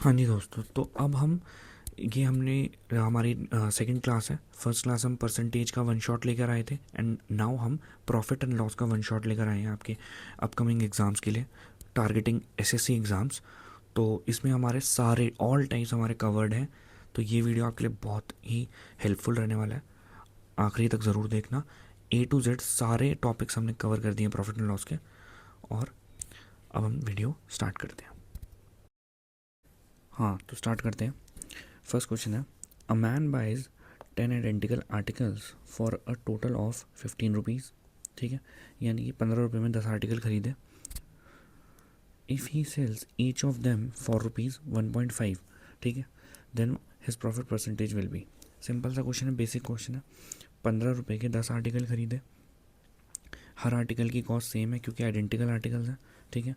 हाँ जी दोस्तों, तो अब हम ये हमने हमारी सेकंड क्लास है। फर्स्ट क्लास हम परसेंटेज का वन शॉट लेकर आए थे एंड नाउ हम प्रॉफिट एंड लॉस का वन शॉट लेकर आए हैं आपके अपकमिंग एग्ज़ाम्स के लिए, टारगेटिंग एसएससी एग्ज़ाम्स। तो इसमें हमारे सारे ऑल टाइप्स हमारे कवर्ड हैं। तो ये वीडियो आपके लिए बहुत ही हेल्पफुल रहने वाला है, आखिरी तक ज़रूर देखना। ए टू जेड सारे टॉपिक्स हमने कवर कर दिए प्रॉफिट एंड लॉस के। और अब हम वीडियो स्टार्ट करते हैं। हाँ, तो स्टार्ट करते हैं। फर्स्ट क्वेश्चन है, a man buys 10 identical articles for a total of 15 rupees. ठीक है, यानी कि 15 रुपये में 10 आर्टिकल खरीदे। If he sells each of them for rupees 1.5, ठीक है, then his profit percentage will be. Simple सा क्वेश्चन है, बेसिक क्वेश्चन है। 15 रुपये के 10 आर्टिकल खरीदे, हर आर्टिकल की कॉस्ट सेम है क्योंकि आइडेंटिकल आर्टिकल्स हैं। ठीक है,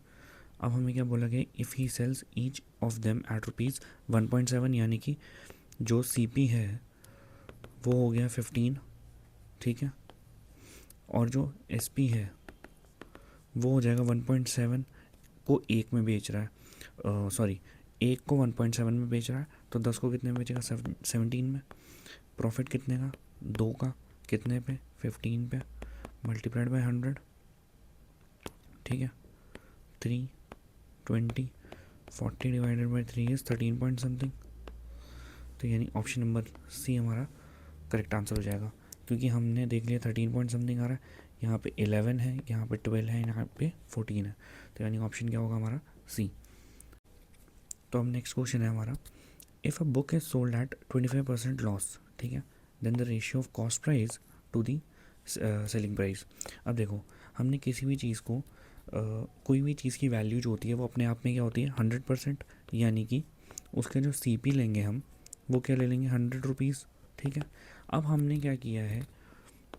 अब हमें क्या बोला गया, if he sells each of them at rupees 1.7, यानी कि जो सीपी है वो हो गया 15। ठीक है, और जो एसपी है वो हो जाएगा 1.7 को एक में बेच रहा है, सॉरी, एक को 1.7 में बेच रहा है, तो 10 को कितने में बेचेगा, 17 में। प्रॉफिट कितने का, 2 का, कितने पे, 15 पे, मल्टीप्लाइड बाय 100। ठीक है, 3, 20, 40 divided by 3 is 13 point something. तो यानी ऑप्शन नंबर सी हमारा करेक्ट आंसर हो जाएगा, क्योंकि हमने देख लिया 13 पॉइंट समथिंग आ रहा है, यहाँ पे 11 है, यहाँ पे 12 है, यहाँ पे 14 है। तो यानी ऑप्शन क्या होगा हमारा, सी। तो अब नेक्स्ट क्वेश्चन है हमारा, if a book is sold at 25% loss, ठीक है, then the ratio of cost price to the selling price. अब देखो, हमने किसी भी चीज़ को कोई भी चीज़ की वैल्यू जो होती है वो अपने आप में क्या होती है, 100%। यानी कि उसके जो सीपी लेंगे हम, वो क्या ले लेंगे, 100 रुपीज़। ठीक है, अब हमने क्या किया है,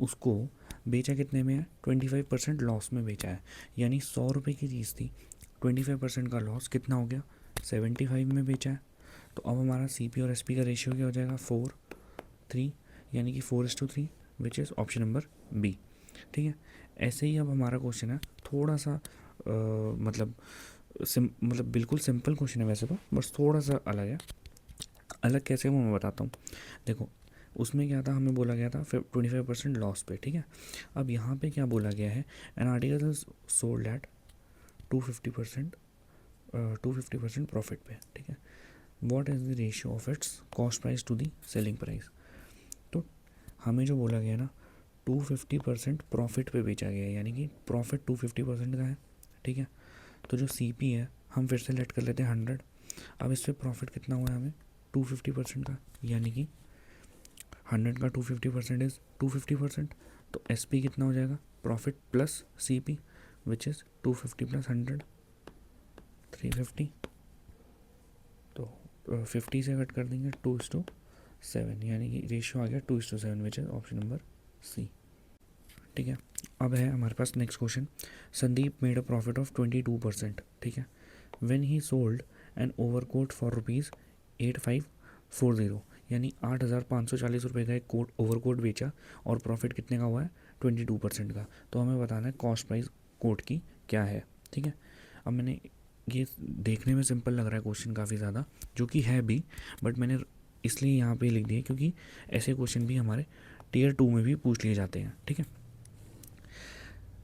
उसको बेचा कितने में है, 25% लॉस में बेचा है। यानी 100 रुपये की चीज़ थी, 25% का लॉस कितना हो गया, 75 में बेचा है। तो अब हमारा सीपी और एसपी का रेशियो क्या हो जाएगा, 4:3, यानी कि 4:3, which is option number B. ठीक है, ऐसे ही अब हमारा क्वेश्चन है थोड़ा सा मतलब मतलब बिल्कुल सिंपल क्वेश्चन है वैसे तो, बस थोड़ा सा अलग है। अलग कैसे वो मैं बताता हूँ। देखो, उसमें क्या था, हमें बोला गया था 25% लॉस पे। ठीक है, अब यहाँ पे क्या बोला गया है, an article is sold at 250%, 250% profit पे। ठीक है, what is the ratio of its cost price to the selling price. तो हमें जो बोला गया ना, 250% प्रॉफिट पे बेचा गया है, यानी कि प्रॉफिट 250% का है। ठीक है, तो जो सीपी है हम फिर से लेट कर लेते हैं 100। अब इस पर प्रॉफिट कितना हुआ है हमें, 250% का, यानी कि 100 का 250% इज़ 250%। तो एस पी कितना हो जाएगा, profit plus C P, which is 250 plus 100, 350। तो 50 से कट कर देंगे 2:7, यानी कि रेशियो आ गया 2:7, which is option number C. ठीक है, अब है हमारे पास next question, Sandeep made a profit of 22%। ठीक है, when he sold an overcoat for rupees 8540, यानी 8,540 रुपये का एक कोट ओवरकोट बेचा और प्रॉफिट कितने का हुआ है, 22% का। तो हमें बताना है कॉस्ट प्राइस कोट की क्या है। ठीक है, अब मैंने ये देखने में सिंपल लग रहा है क्वेश्चन काफ़ी ज़्यादा, जो कि है भी, बट मैंने इसलिए यहाँ पे लिख दिया क्योंकि ऐसे क्वेश्चन भी हमारे टीयर 2 में भी पूछ लिए जाते हैं। ठीक है,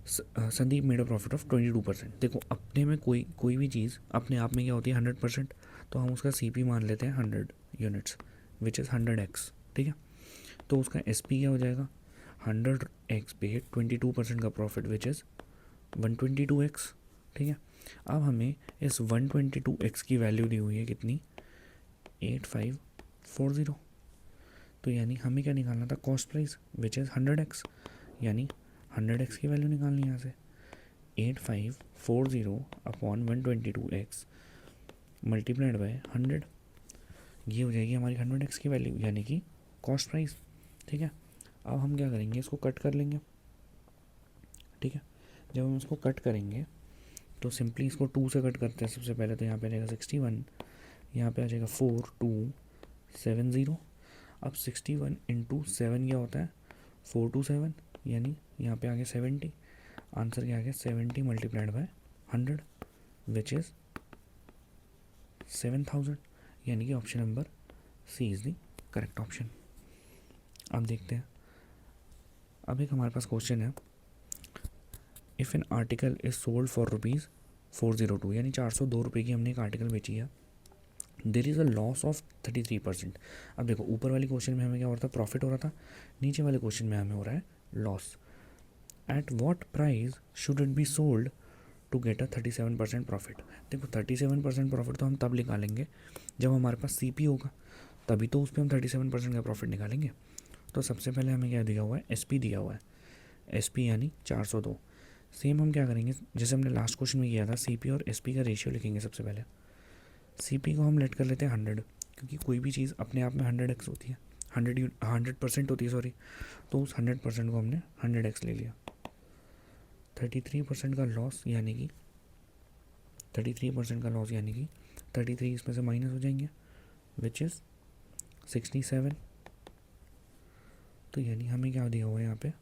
Sandeep made a profit of 22%। देखो, अपने में कोई कोई भी चीज़ अपने आप में क्या होती है, 100%। तो हम उसका सी मान लेते हैं 100 यूनिट्स, विच इज़ 100x। ठीक है, तो उसका एस पी क्या हो जाएगा, 100x पे 22% का प्रॉफिट, विच इज़ 122x। ठीक है, अब हमें इस 122x की वैल्यू दी हुई है कितनी, 8540। तो यानी हमें क्या निकालना था, cost price, which is 100x। यानी 100x की वैल्यू निकालनी है यहाँ से, 8540 अपॉन 122x मल्टीप्लाइड बाय 100, ये हो जाएगी हमारी 100x की वैल्यू, यानी कि कॉस्ट प्राइस। ठीक है, अब हम क्या करेंगे, इसको कट कर लेंगे। ठीक है, जब हम इसको कट करेंगे तो सिंपली इसको 2 से कट करते हैं सबसे पहले। तो यहाँ पे आ जाएगा 61, यहाँ पे आ जाएगा 4270। अब 61 इंटू 7 क्या होता है, 427, यानी यहाँ पे आ गया 70। आंसर क्या आ गया, 70 मल्टीप्लाइड बाय 100, विच इज़ 7000। यानी कि option number C is the correct option. अब देखते हैं, अब एक हमारे पास क्वेश्चन है, if an article is sold for ₹402, यानी 402 रुपये की हमने एक आर्टिकल बेची है, there is a loss of 33%। अब देखो, ऊपर वाले क्वेश्चन में हमें क्या हो रहा था, प्रॉफिट हो रहा था, नीचे वाले क्वेश्चन में हमें हो रहा है loss. At what price should it be sold to get a 37% profit. देखो 37% प्रॉफिट तो हम तब निकालेंगे जब हमारे पास CP होगा, तभी तो उस पर हम 37% का प्रॉफिट निकालेंगे। तो सबसे पहले हमें क्या दिया हुआ है, SP दिया हुआ है, SP यानी 402। सेम हम क्या करेंगे, जैसे हमने लास्ट क्वेश्चन में किया था, CP और SP का रेशियो लिखेंगे। सबसे पहले CP को हम लेट कर लेते हैं 100, क्योंकि कोई भी चीज़ अपने आप में 100x होती है, 100% होती है सॉरी, तो उस 100% को हमने 100x ले लिया। 33% का लॉस यानी कि 33% का लॉस यानी कि 33 इसमें से माइनस हो जाएंगे, विच इज़ 67। तो यानी हमें क्या दिया हुआ है यहाँ पे,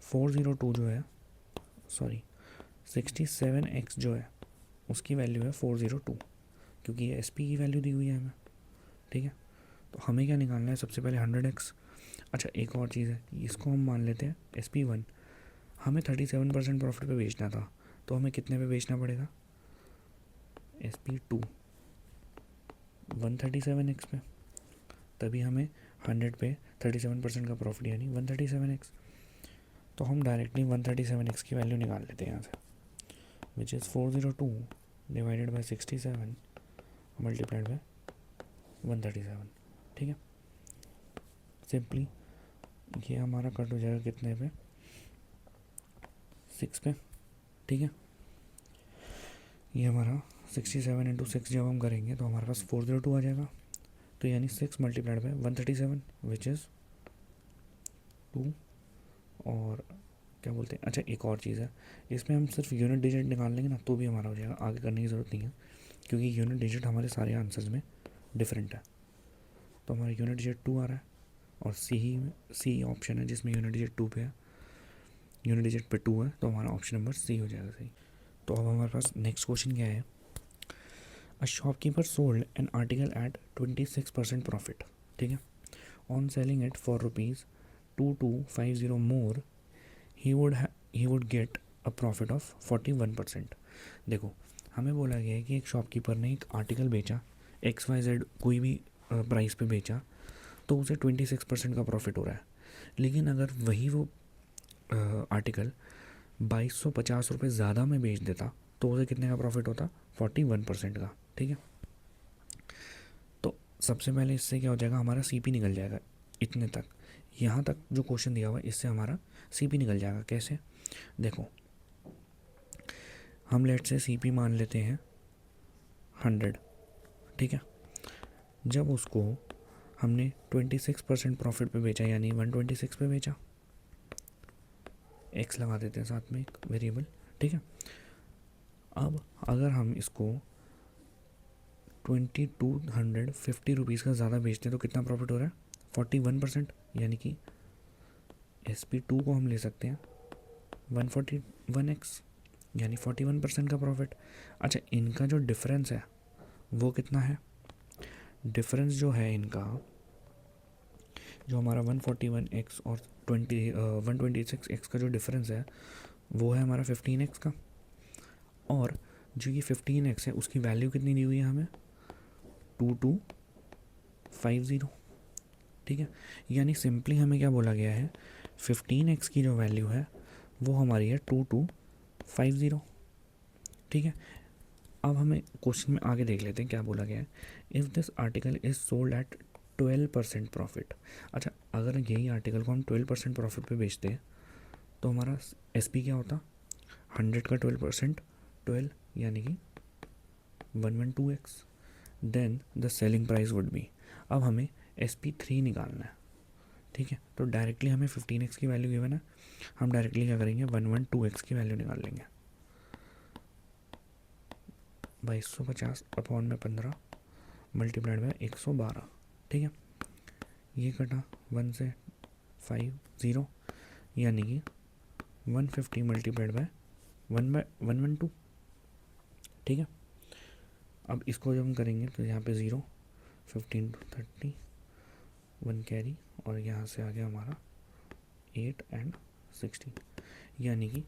402 जो है, सॉरी 67x जो है उसकी वैल्यू है 402, क्योंकि ये SP की वैल्यू दी हुई है हमें। ठीक है, तो हमें क्या निकालना है, सबसे पहले 100x। अच्छा एक और चीज़ है, इसको हम मान लेते हैं SP1। हमें 37% प्रॉफिट पे बेचना था, तो हमें कितने पे बेचना पड़ेगा, SP2 137x पे, तभी हमें 100 पे 37% का प्रॉफिट यानी 137x। तो हम डायरेक्टली 137x की वैल्यू निकाल लेते हैं यहाँ से, which is 402 divided by 67 multiplied by 137। ठीक है, सिंपली ये हमारा कट हो जाएगा कितने पे, 6 पे। ठीक है, ये हमारा 67 इंटू 6 जब हम करेंगे तो हमारे पास 402 आ जाएगा। तो यानी 6 मल्टीप्लाइड बाई 137 विच इज़ 2। और क्या बोलते हैं, अच्छा एक और चीज़ है, इसमें हम सिर्फ यूनिट डिजिट निकाल लेंगे ना तो भी हमारा हो जाएगा, आगे करने की ज़रूरत नहीं है, क्योंकि यूनिट डिजिट हमारे सारे आंसर्स में डिफरेंट है। तो हमारा यूनिट डिजिट 2 आ रहा है, और सी ऑप्शन है जिसमें यूनिट डिजिट 2 पे है, यूनिट डिजिट पे 2 है, तो हमारा ऑप्शन नंबर सी हो जाएगा सही। तो अब हमारे पास नेक्स्ट क्वेश्चन क्या है, a shopkeeper sold an article at 26% profit. ठीक है, on selling it for ₹2250 more he would get a profit of 41%। देखो हमें बोला गया है कि एक शॉपकीपर ने एक आर्टिकल बेचा, XYZ कोई भी प्राइस पे बेचा, तो उसे 26% का प्रॉफिट हो रहा है। लेकिन अगर वही वो आर्टिकल 2250 रुपये ज़्यादा में बेच देता तो उसे कितने का प्रॉफिट होता, 41% का। ठीक है, तो सबसे पहले इससे क्या हो जाएगा, हमारा CP निकल जाएगा इतने तक, यहाँ तक जो क्वेश्चन दिया हुआ है इससे हमारा CP निकल जाएगा। कैसे, देखो हम लेट से CP मान लेते हैं 100। ठीक है, जब उसको हमने 26% प्रॉफिट पे बेचा यानी 126 पे बेचा, X लगा देते हैं साथ में एक वेरिएबल। ठीक है, अब अगर हम इसको 2250 रुपीज़ का ज़्यादा बेचते हैं तो कितना प्रॉफिट हो रहा है, 41%, यानी कि SP2 को हम ले सकते हैं 141x यानी 41% का प्रॉफिट। अच्छा इनका जो डिफरेंस है वो कितना है, डिफरेंस जो है इनका, जो हमारा 141x और 126x का जो डिफरेंस है वो है हमारा 15x का, और जो ये 15x है उसकी वैल्यू कितनी दी हुई है हमें, 2250। ठीक है, यानी सिंपली हमें क्या बोला गया है, 15x की जो वैल्यू है वो हमारी है 2250। ठीक है, अब हमें क्वेश्चन में आगे देख लेते हैं क्या बोला गया है, if this article is sold at 12% profit. अच्छा अगर यही आर्टिकल को हम 12% प्रॉफिट पे बेचते हैं तो हमारा SP क्या होता, 100 का 12%, 12 यानी कि 112x, then the selling price would be. अब हमें SP3 निकालना है। ठीक है, तो डायरेक्टली हमें 15x की वैल्यू गिवन है, हम डायरेक्टली क्या करेंगे 112x की वैल्यू निकाल लेंगे, 2250 अपॉन में 15 मल्टीप्लाइड बाय 112। ठीक है, ये कटा 1 से 5 0, यानी कि 150 मल्टीप्लाइड बाय 112। ठीक है, अब इसको जब हम करेंगे तो यहाँ पे 0 15 to 30 1 कैरी, और यहाँ से आ गया हमारा 8 and 16, यानी कि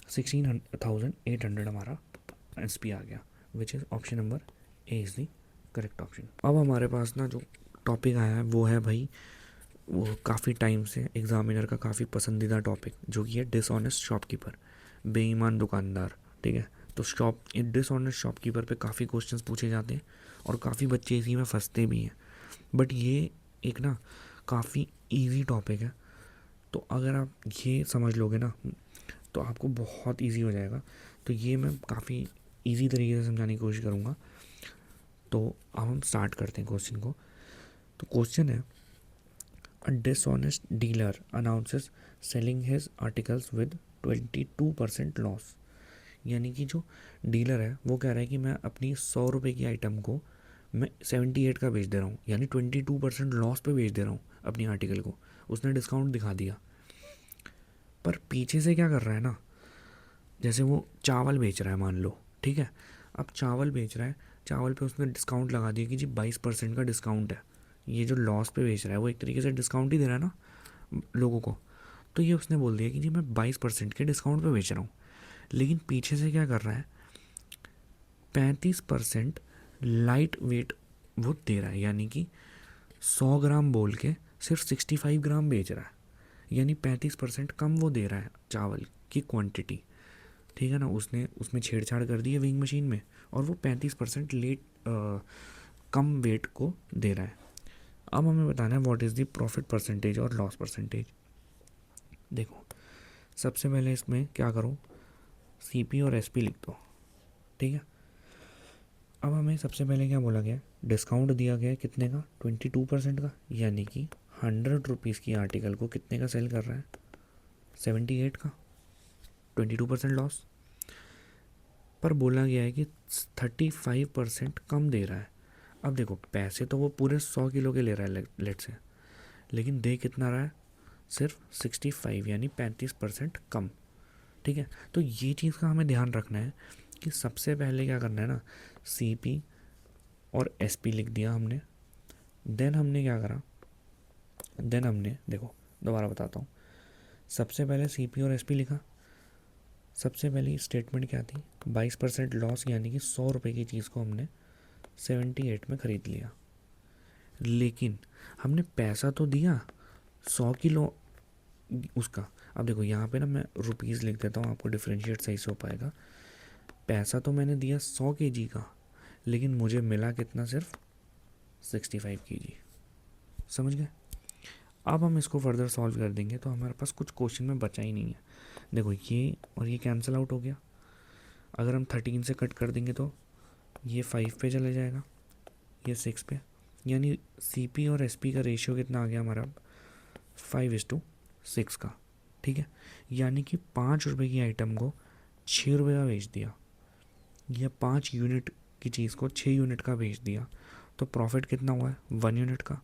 16,800 हमारा SP आ गया, विच is option number A is the correct option. अब हमारे पास ना जो टॉपिक आया है वो है भाई, वो काफ़ी टाइम से एग्जामिनर का काफ़ी पसंदीदा टॉपिक, जो कि है डिसऑनेस्ट शॉपकीपर, बेईमान दुकानदार। ठीक है, तो डिसऑनेस्ट शॉपकीपर पे काफ़ी क्वेश्चंस पूछे जाते हैं और काफ़ी बच्चे इसी में फंसते भी हैं। बट ये एक ना काफ़ी इजी टॉपिक है, तो अगर आप ये समझ लोगे ना तो आपको बहुत इजी हो जाएगा। तो ये मैं काफ़ी इजी तरीके से समझाने की कोशिश करूँगा। तो अब हम स्टार्ट करते हैं क्वेश्चन को। तो क्वेश्चन है, a dishonest dealer announces selling his articles with 22% loss. यानी कि जो डीलर है वो कह रहा है कि मैं अपनी 100 रुपये की आइटम को मैं 78 का बेच दे रहा हूँ, यानी 22% लॉस पे बेच दे रहा हूँ अपनी आर्टिकल को। उसने डिस्काउंट दिखा दिया, पर पीछे से क्या कर रहा है ना, जैसे वो चावल बेच रहा है मान लो, ठीक है, अब चावल बेच रहा है, चावल पे उसने डिस्काउंट लगा दिया कि जी 22% का डिस्काउंट है। ये जो लॉस पे बेच रहा है वो एक तरीके से डिस्काउंट ही दे रहा है ना लोगों को। तो ये उसने बोल दिया कि जी मैं 22% के डिस्काउंट पे बेच रहा हूँ, लेकिन पीछे से क्या कर रहा है, 35% लाइट वेट वो दे रहा है, यानी कि 100 ग्राम बोल के सिर्फ 65 ग्राम बेच रहा है, यानी 35% कम वो दे रहा है चावल की क्वांटिटी। ठीक है ना, उसने उसमें छेड़छाड़ कर दी है वेइंग मशीन में, और वो 35% कम वेट को दे रहा है। अब हमें बताना है what is the profit percentage और लॉस परसेंटेज। देखो, सबसे पहले इसमें क्या करो, CP और SP लिख दो। ठीक है, अब हमें सबसे पहले क्या बोला गया, डिस्काउंट दिया गया है कितने का, 22% का, यानी कि 100 रुपीज़ की आर्टिकल को कितने का सेल कर रहा है, 78 का, 22% लॉस। पर बोला गया है कि 35% कम दे रहा है। अब देखो, पैसे तो वो पूरे 100 किलो के ले रहा है लेट से, लेकिन दे कितना रहा है, सिर्फ 65, यानी 35% कम। ठीक है, तो ये चीज़ का हमें ध्यान रखना है कि सबसे पहले क्या करना है ना, CP और SP लिख दिया हमने। देन हमने क्या करा, देन हमने देखो दोबारा बताता हूँ, सबसे पहले CP और SP लिखा। सबसे पहली स्टेटमेंट क्या थी, 22% लॉस, यानी कि 100 रुपये की चीज़ को हमने 78 में ख़रीद लिया, लेकिन हमने पैसा तो दिया 100 किलो उसका। अब देखो यहाँ पे ना मैं रुपीज़ लिख देता हूँ, आपको डिफ्रेंशिएट सही से हो पाएगा। पैसा तो मैंने दिया 100 kg का, लेकिन मुझे मिला कितना, सिर्फ 65 kg। समझ गए? अब हम इसको फर्दर सॉल्व कर देंगे तो हमारे पास कुछ क्वेश्चन में बचा ही नहीं है। देखो, ये और ये कैंसिल आउट हो गया। अगर हम 13 से कट कर देंगे तो ये 5 पे चले जाएगा, ये 6 पे, यानी CP और SP का रेशियो कितना आ गया हमारा, 5:6 का। ठीक है, यानी कि 5 रुपये की आइटम को 6 रुपये का बेच दिया, या 5 यूनिट की चीज़ को 6 यूनिट का बेच दिया, तो प्रॉफिट कितना हुआ है, 1 यूनिट का।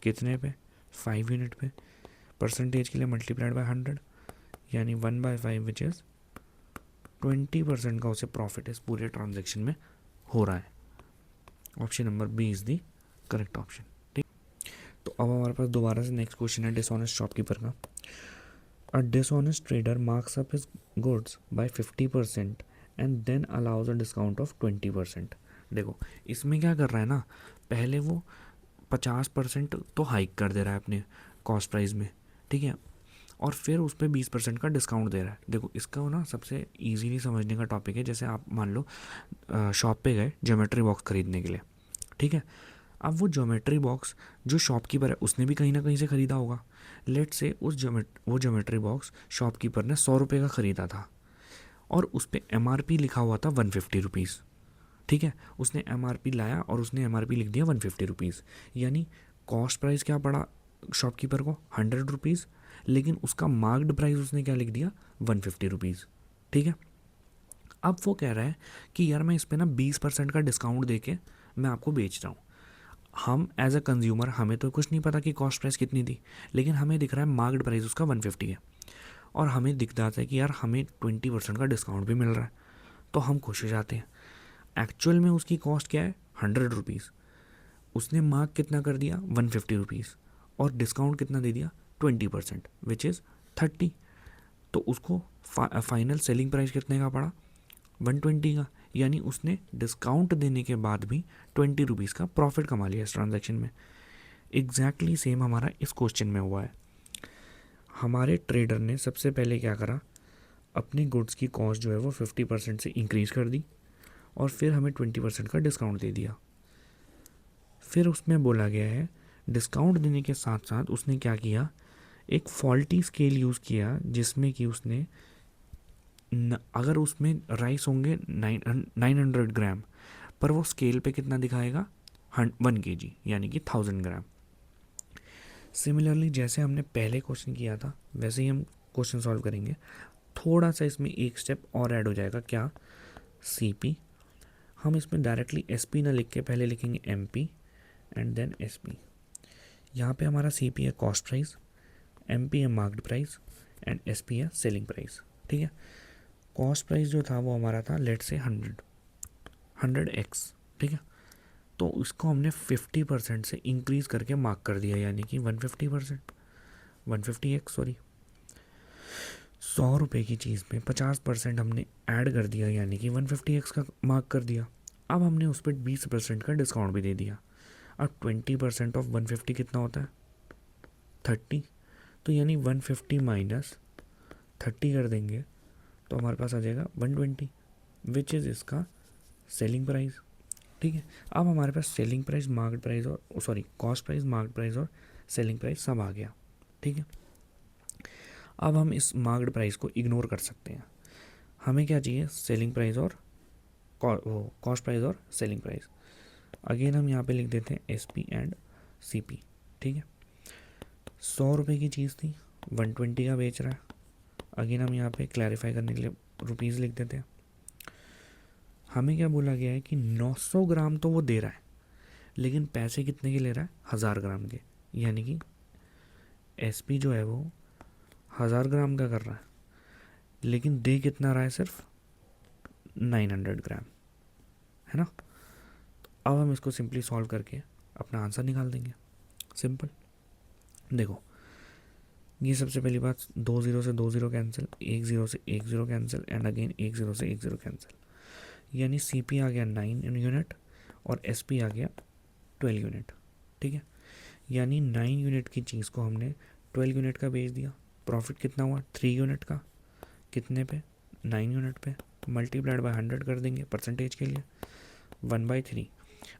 कितने पे, 5 यूनिट पे। परसेंटेज के लिए मल्टीप्लाइड बाय 100, यानी 1/5 विच इज़ 20% का उसे प्रॉफिट इस पूरे ट्रांजेक्शन में हो रहा है। Option number B is the correct option. ठीक, तो अब हमारे पास दोबारा से नेक्स्ट क्वेश्चन है डिसऑनेस्ट शॉपकीपर का। A dishonest trader marks up his goods by 50% and then allows a discount of 20%। देखो, इसमें क्या कर रहा है ना, पहले वो 50% तो हाइक कर दे रहा है अपने कॉस्ट प्राइस में, ठीक है, और फिर उस पर 20% का डिस्काउंट दे रहा है। देखो, इसका ना सबसे इजीली समझने का टॉपिक है, जैसे आप मान लो शॉप पे गए ज्योमेट्री बॉक्स खरीदने के लिए, ठीक है। अब वो ज्योमेट्री बॉक्स जो शॉपकीपर है उसने भी कहीं ना कहीं से ख़रीदा होगा। लेट से वो ज्योमेट्री बॉक्स शॉपकीपर ने 100 रुपये का ख़रीदा था, और उस पर MRP लिखा हुआ था 150 रुपीज़। ठीक है, उसने MRP लाया और उसने MRP लिख दिया 150 रुपीज़, यानी कॉस्ट प्राइस क्या पड़ा शॉपकीपर को, 100 रुपीज़, लेकिन उसका मार्क्ड प्राइस उसने क्या लिख दिया, 150 रुपीज़। ठीक है, अब वो कह रहा है कि यार मैं इस पर ना 20% का डिस्काउंट दे के मैं आपको बेच रहा हूँ। हम एज अ कंज्यूमर हमें तो कुछ नहीं पता कि कॉस्ट प्राइस कितनी थी, लेकिन हमें दिख रहा है मार्क्ड प्राइस उसका 150 है, और हमें दिख जाता है कि यार हमें 20% का डिस्काउंट भी मिल रहा है, तो हम खुश हो जाते हैं। एक्चुअल में उसकी कॉस्ट क्या है, 100 रुपीज़। उसने मार्क कितना कर दिया 150 रुपीज़ और डिस्काउंट कितना दे दिया 20% विच इज़ 30। तो उसको फाइनल सेलिंग प्राइस कितने का पड़ा 120 का, यानी उसने डिस्काउंट देने के बाद भी 20 रुपीज़ का प्रॉफिट कमा लिया इस ट्रांजैक्शन में। एग्जैक्टली सेम हमारा इस क्वेश्चन में हुआ है। हमारे ट्रेडर ने सबसे पहले क्या करा, अपनी गुड्स की कॉस्ट जो है वो 50% से इंक्रीज़ कर दी और फिर हमें 20% का डिस्काउंट दे दिया। फिर उसमें बोला गया है डिस्काउंट देने के साथ साथ उसने क्या किया, एक फॉल्टी स्केल यूज़ किया जिसमें कि उसने अगर उसमें राइस होंगे 900 ग्राम पर वो स्केल पे कितना दिखाएगा 1 kg यानी कि 1000 ग्राम। सिमिलरली जैसे हमने पहले क्वेश्चन किया था वैसे ही हम क्वेश्चन सॉल्व करेंगे। थोड़ा सा इसमें एक स्टेप और ऐड हो जाएगा, क्या, CP। हम इसमें डायरेक्टली SP ना लिख के पहले लिखेंगे MP एंड देन SP। यहाँ पे हमारा CP है कॉस्ट प्राइस, MP है मार्क्ड प्राइस एंड SP है सेलिंग प्राइस। ठीक है, कॉस्ट प्राइस जो था वो हमारा था लेट से 100x। ठीक है, तो इसको हमने 50% से इंक्रीज़ करके मार्क कर दिया यानी कि 150%, 150x सॉरी। 100 रुपये की चीज़ में 50% हमने ऐड कर दिया यानी कि 150x का मार्क कर दिया। अब हमने उस पर 20% का डिस्काउंट भी दे दिया। अब 20% ऑफ 150 कितना होता है 30, तो यानी 150 माइनस 30 कर देंगे तो हमारे पास आ जाएगा 120 विच इज़ इसका सेलिंग प्राइस। ठीक है, अब हमारे पास सेलिंग प्राइस मार्केट प्राइस और sorry cost price market price और सेलिंग प्राइस सब आ गया। ठीक है, अब हम इस मार्केट प्राइस को इग्नोर कर सकते हैं। हमें क्या चाहिए, सेलिंग प्राइस और कॉस्ट प्राइस और सेलिंग प्राइस। अगेन हम यहाँ पे लिख देते हैं SP एंड CP। ठीक है, 100 रुपये की चीज़ थी 120 का बेच रहा है। अगेन हम यहाँ पे क्लैरिफाई करने के लिए रुपीज़ लिख देते हैं। हमें क्या बोला गया है कि 900 ग्राम तो वो दे रहा है लेकिन पैसे कितने के ले रहा है 1000 ग्राम के, यानी कि SP जो है वो 1000 ग्राम का कर रहा है लेकिन दे कितना रहा है सिर्फ 900 ग्राम, है ना। तो अब हम इसको सिंपली सॉल्व करके अपना आंसर निकाल देंगे। सिंपल, देखो ये सबसे पहली बात 2 0 से 2 0 कैंसिल, 1 0 से 1 0 कैंसिल एंड अगेन 1 0 से 1 0 कैंसिल, यानी CP आ गया 9 यूनिट और SP आ गया 12 यूनिट। ठीक है, यानी 9 यूनिट की चीज़ को हमने 12 यूनिट का बेच दिया। प्रॉफिट कितना हुआ 3 यूनिट का, कितने पे 9 यूनिट पे, मल्टीप्लाइड बाय 100 कर देंगे परसेंटेज के लिए 1/3।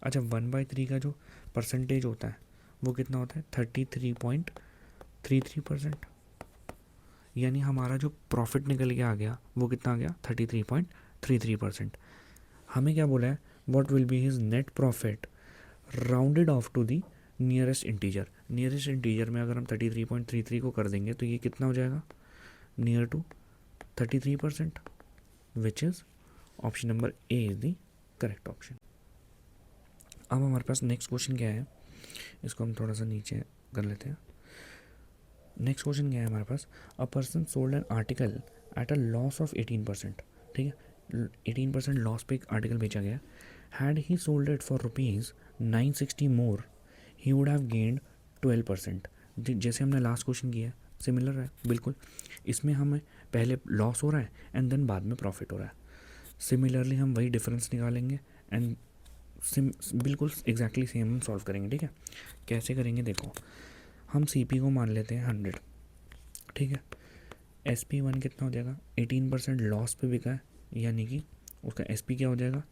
अच्छा 1/3 का जो परसेंटेज होता है वो कितना होता है 33.33%, यानी हमारा जो प्रॉफिट निकल के आ गया वो कितना आ गया 33.33%। हमें क्या बोला है, what will be his net profit rounded off to the nearest integer. Nearest integer में अगर हम 33.33 को कर देंगे तो ये कितना हो जाएगा near to 33%, which is option number A is the correct option. अब हमारे पास नेक्स्ट क्वेश्चन क्या है, इसको हम थोड़ा सा नीचे कर लेते हैं। नेक्स्ट क्वेश्चन क्या है हमारे पास, a person sold an article at a loss of 18%। ठीक है, 18% लॉस पे एक आर्टिकल बेचा गया। Had he sold it for ₹960 more he would have gained 12%। जैसे हमने लास्ट क्वेश्चन किया सिमिलर है बिल्कुल। इसमें हमें पहले लॉस हो रहा है एंड देन बाद में प्रॉफिट हो रहा है। सिमिलरली हम वही डिफरेंस निकालेंगे एंड बिल्कुल एग्जैक्टली सेम हम सॉल्व करेंगे। ठीक है, कैसे करेंगे देखो, हम CP को मान लेते हैं 100। ठीक है, SP1 कितना हो जाएगा 18% लॉस पे बिका है यानी कि उसका SP क्या हो जाएगा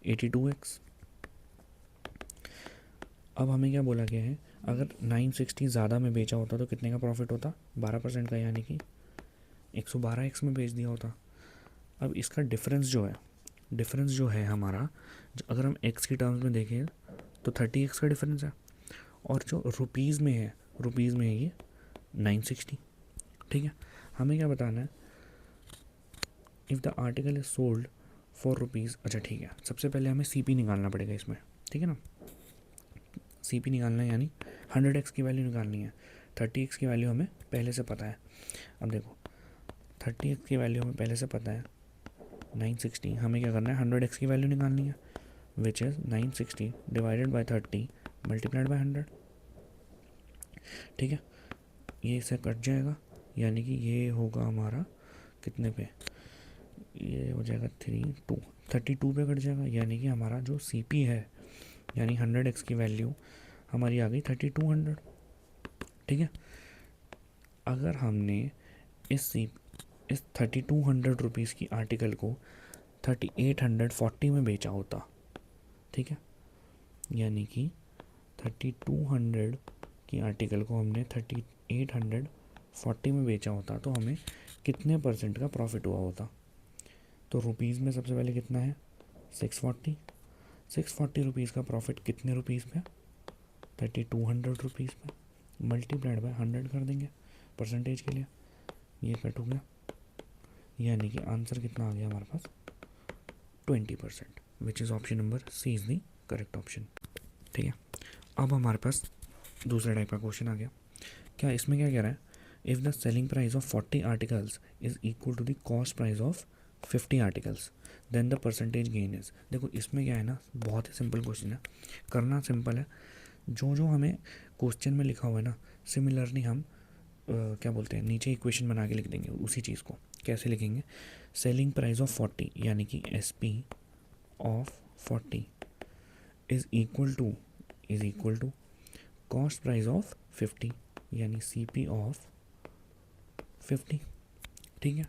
82x। अब हमें क्या बोला गया है, अगर 960 ज़्यादा में बेचा होता तो कितने का प्रॉफिट होता 12% का, यानी कि 112x में बेच दिया होता। अब इसका डिफरेंस जो है हमारा, अगर हम x की टर्म्स में देखें तो 30x का डिफरेंस है और जो रुपीज़ में है ये 960। ठीक है, हमें क्या बताना है, if the article is sold for rupees. अच्छा ठीक है, सबसे पहले हमें CP निकालना पड़ेगा इसमें। ठीक है ना, CP निकालना है यानी 100x की वैल्यू निकालनी है। 30x की वैल्यू हमें पहले से पता है। अब देखो 30x की वैल्यू हमें पहले से पता है 960, हमें क्या करना है 100x की वैल्यू निकालनी है which is 960 divided by 30 multiplied by 100, ठीक है। ये इससे कट जाएगा, यानी कि ये होगा हमारा कितने पे, ये हो जाएगा 32 पे कट जाएगा, यानी कि हमारा जो CP है यानी 100x की वैल्यू हमारी आ गई 3200, ठीक है। अगर हमने इस 3200 रुपीज़ की आर्टिकल को 3840 में बेचा होता, ठीक है, यानी कि 3200 की आर्टिकल को हमने 3840 में बेचा होता तो हमें कितने परसेंट का प्रॉफिट हुआ होता। तो रुपीज़ में सबसे पहले कितना है 640 रुपीज़ का प्रॉफिट कितने रुपीज़ पे, 3200 रुपीज़ पे, मल्टीप्लाइड बाय 100 कर देंगे परसेंटेज के लिए, ये कट हो गया, यानी कि आंसर कितना आ गया हमारे पास 20%, which is option number C is the correct option, ठीक है। अब हमारे पास दूसरे टाइप का क्वेश्चन आ गया। क्या इसमें क्या कह रहा है, if the selling price of 40 articles is equal to the cost price of 50 articles then the percentage gain is. देखो इसमें क्या है ना, बहुत ही सिंपल क्वेश्चन है, करना सिंपल है, जो जो हमें क्वेश्चन में लिखा हुआ है ना सिमिलरली हम क्या बोलते हैं नीचे इक्वेशन बना के लिख देंगे उसी चीज़ को। कैसे लिखेंगे, सेलिंग प्राइस ऑफ 40 यानी कि SP of 40 is equal to cost price of 50 यानी CP ऑफ 50, ठीक है।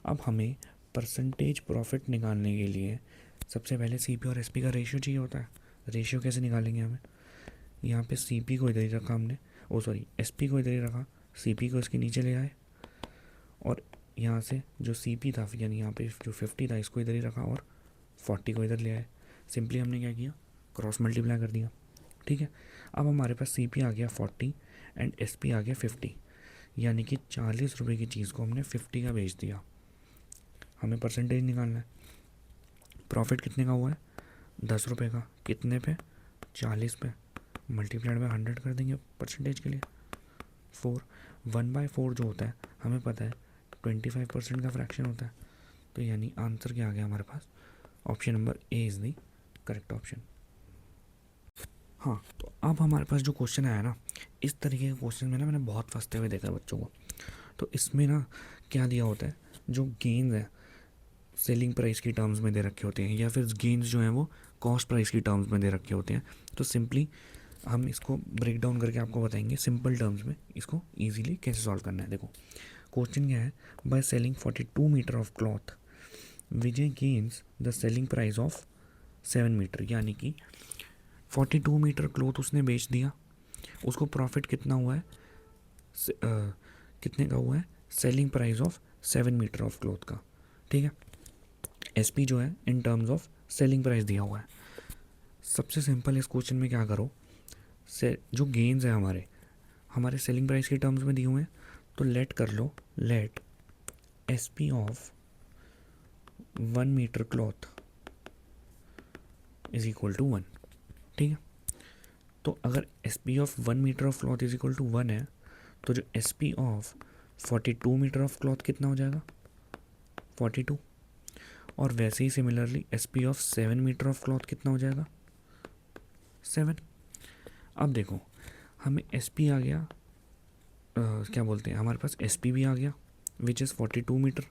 अब हमें परसेंटेज प्रॉफिट निकालने के लिए सबसे पहले CP और SP का रेशियो चाहिए होता है। रेशियो कैसे निकालेंगे, हमें यहाँ पे CP को इधर ही रखा हमने, SP को इधर ही रखा, CP को इसके नीचे ले आए और यहाँ से जो CP था यानी यहाँ पे जो 50 था इसको इधर ही रखा और 40 को इधर ले आए। सिंपली हमने क्या किया, क्रॉस मल्टीप्लाई कर दिया, ठीक है। अब हमारे पास CP आ गया 40 एंड SP आ गया 50, यानी कि 40 रुपये की चीज़ को हमने 50 का बेच दिया। हमें परसेंटेज निकालना है, प्रॉफिट कितने का हुआ है 10 रुपये का, कितने पे 40 पे, मल्टीप्लाइड बाय 100 कर देंगे परसेंटेज के लिए 4, 1/4 जो होता है हमें पता है 25% का फ्रैक्शन होता है, तो यानी आंसर क्या आ गया हमारे पास, option number A is the correct option. हाँ, तो अब हमारे पास जो क्वेश्चन आया ना, इस तरीके के क्वेश्चन में ना मैंने बहुत फंसते हुए देखा है बच्चों को। तो इसमें ना क्या दिया होता है, जो गेन्स है सेलिंग प्राइस की टर्म्स में दे रखे होते हैं या फिर गेन्स जो हैं वो कॉस्ट प्राइस की टर्म्स में दे रखे होते हैं। तो सिंपली हम इसको ब्रेक डाउन करके आपको बताएंगे सिंपल टर्म्स में इसको ईजिली कैसे सॉल्व करना है। देखो क्वेश्चन क्या है, by selling 42 metre of cloth Vijay gains the selling price of 7 metre, यानी कि 42 मीटर क्लॉथ उसने बेच दिया, उसको प्रॉफिट कितना हुआ है, कितने का हुआ है, selling price of 7 metre of cloth का, ठीक है। SP जो है in terms of selling price दिया हुआ है। सबसे सिंपल इस क्वेश्चन में क्या करो, से जो गेन्स है हमारे सेलिंग प्राइस के टर्म्स में दिए हुए हैं, तो लेट कर लो, let SP of 1 metre cloth is equal to 1, ठीक है। तो अगर SP of 1 metre of cloth is equal to 1 है, तो जो SP of 42 metre of cloth कितना हो जाएगा 42, और वैसे ही similarly SP of 7 metre of cloth कितना हो जाएगा 7। अब देखो हमें SP आ गया, क्या बोलते हैं, हमारे पास SP भी आ गया विच इज़ 42 मीटर,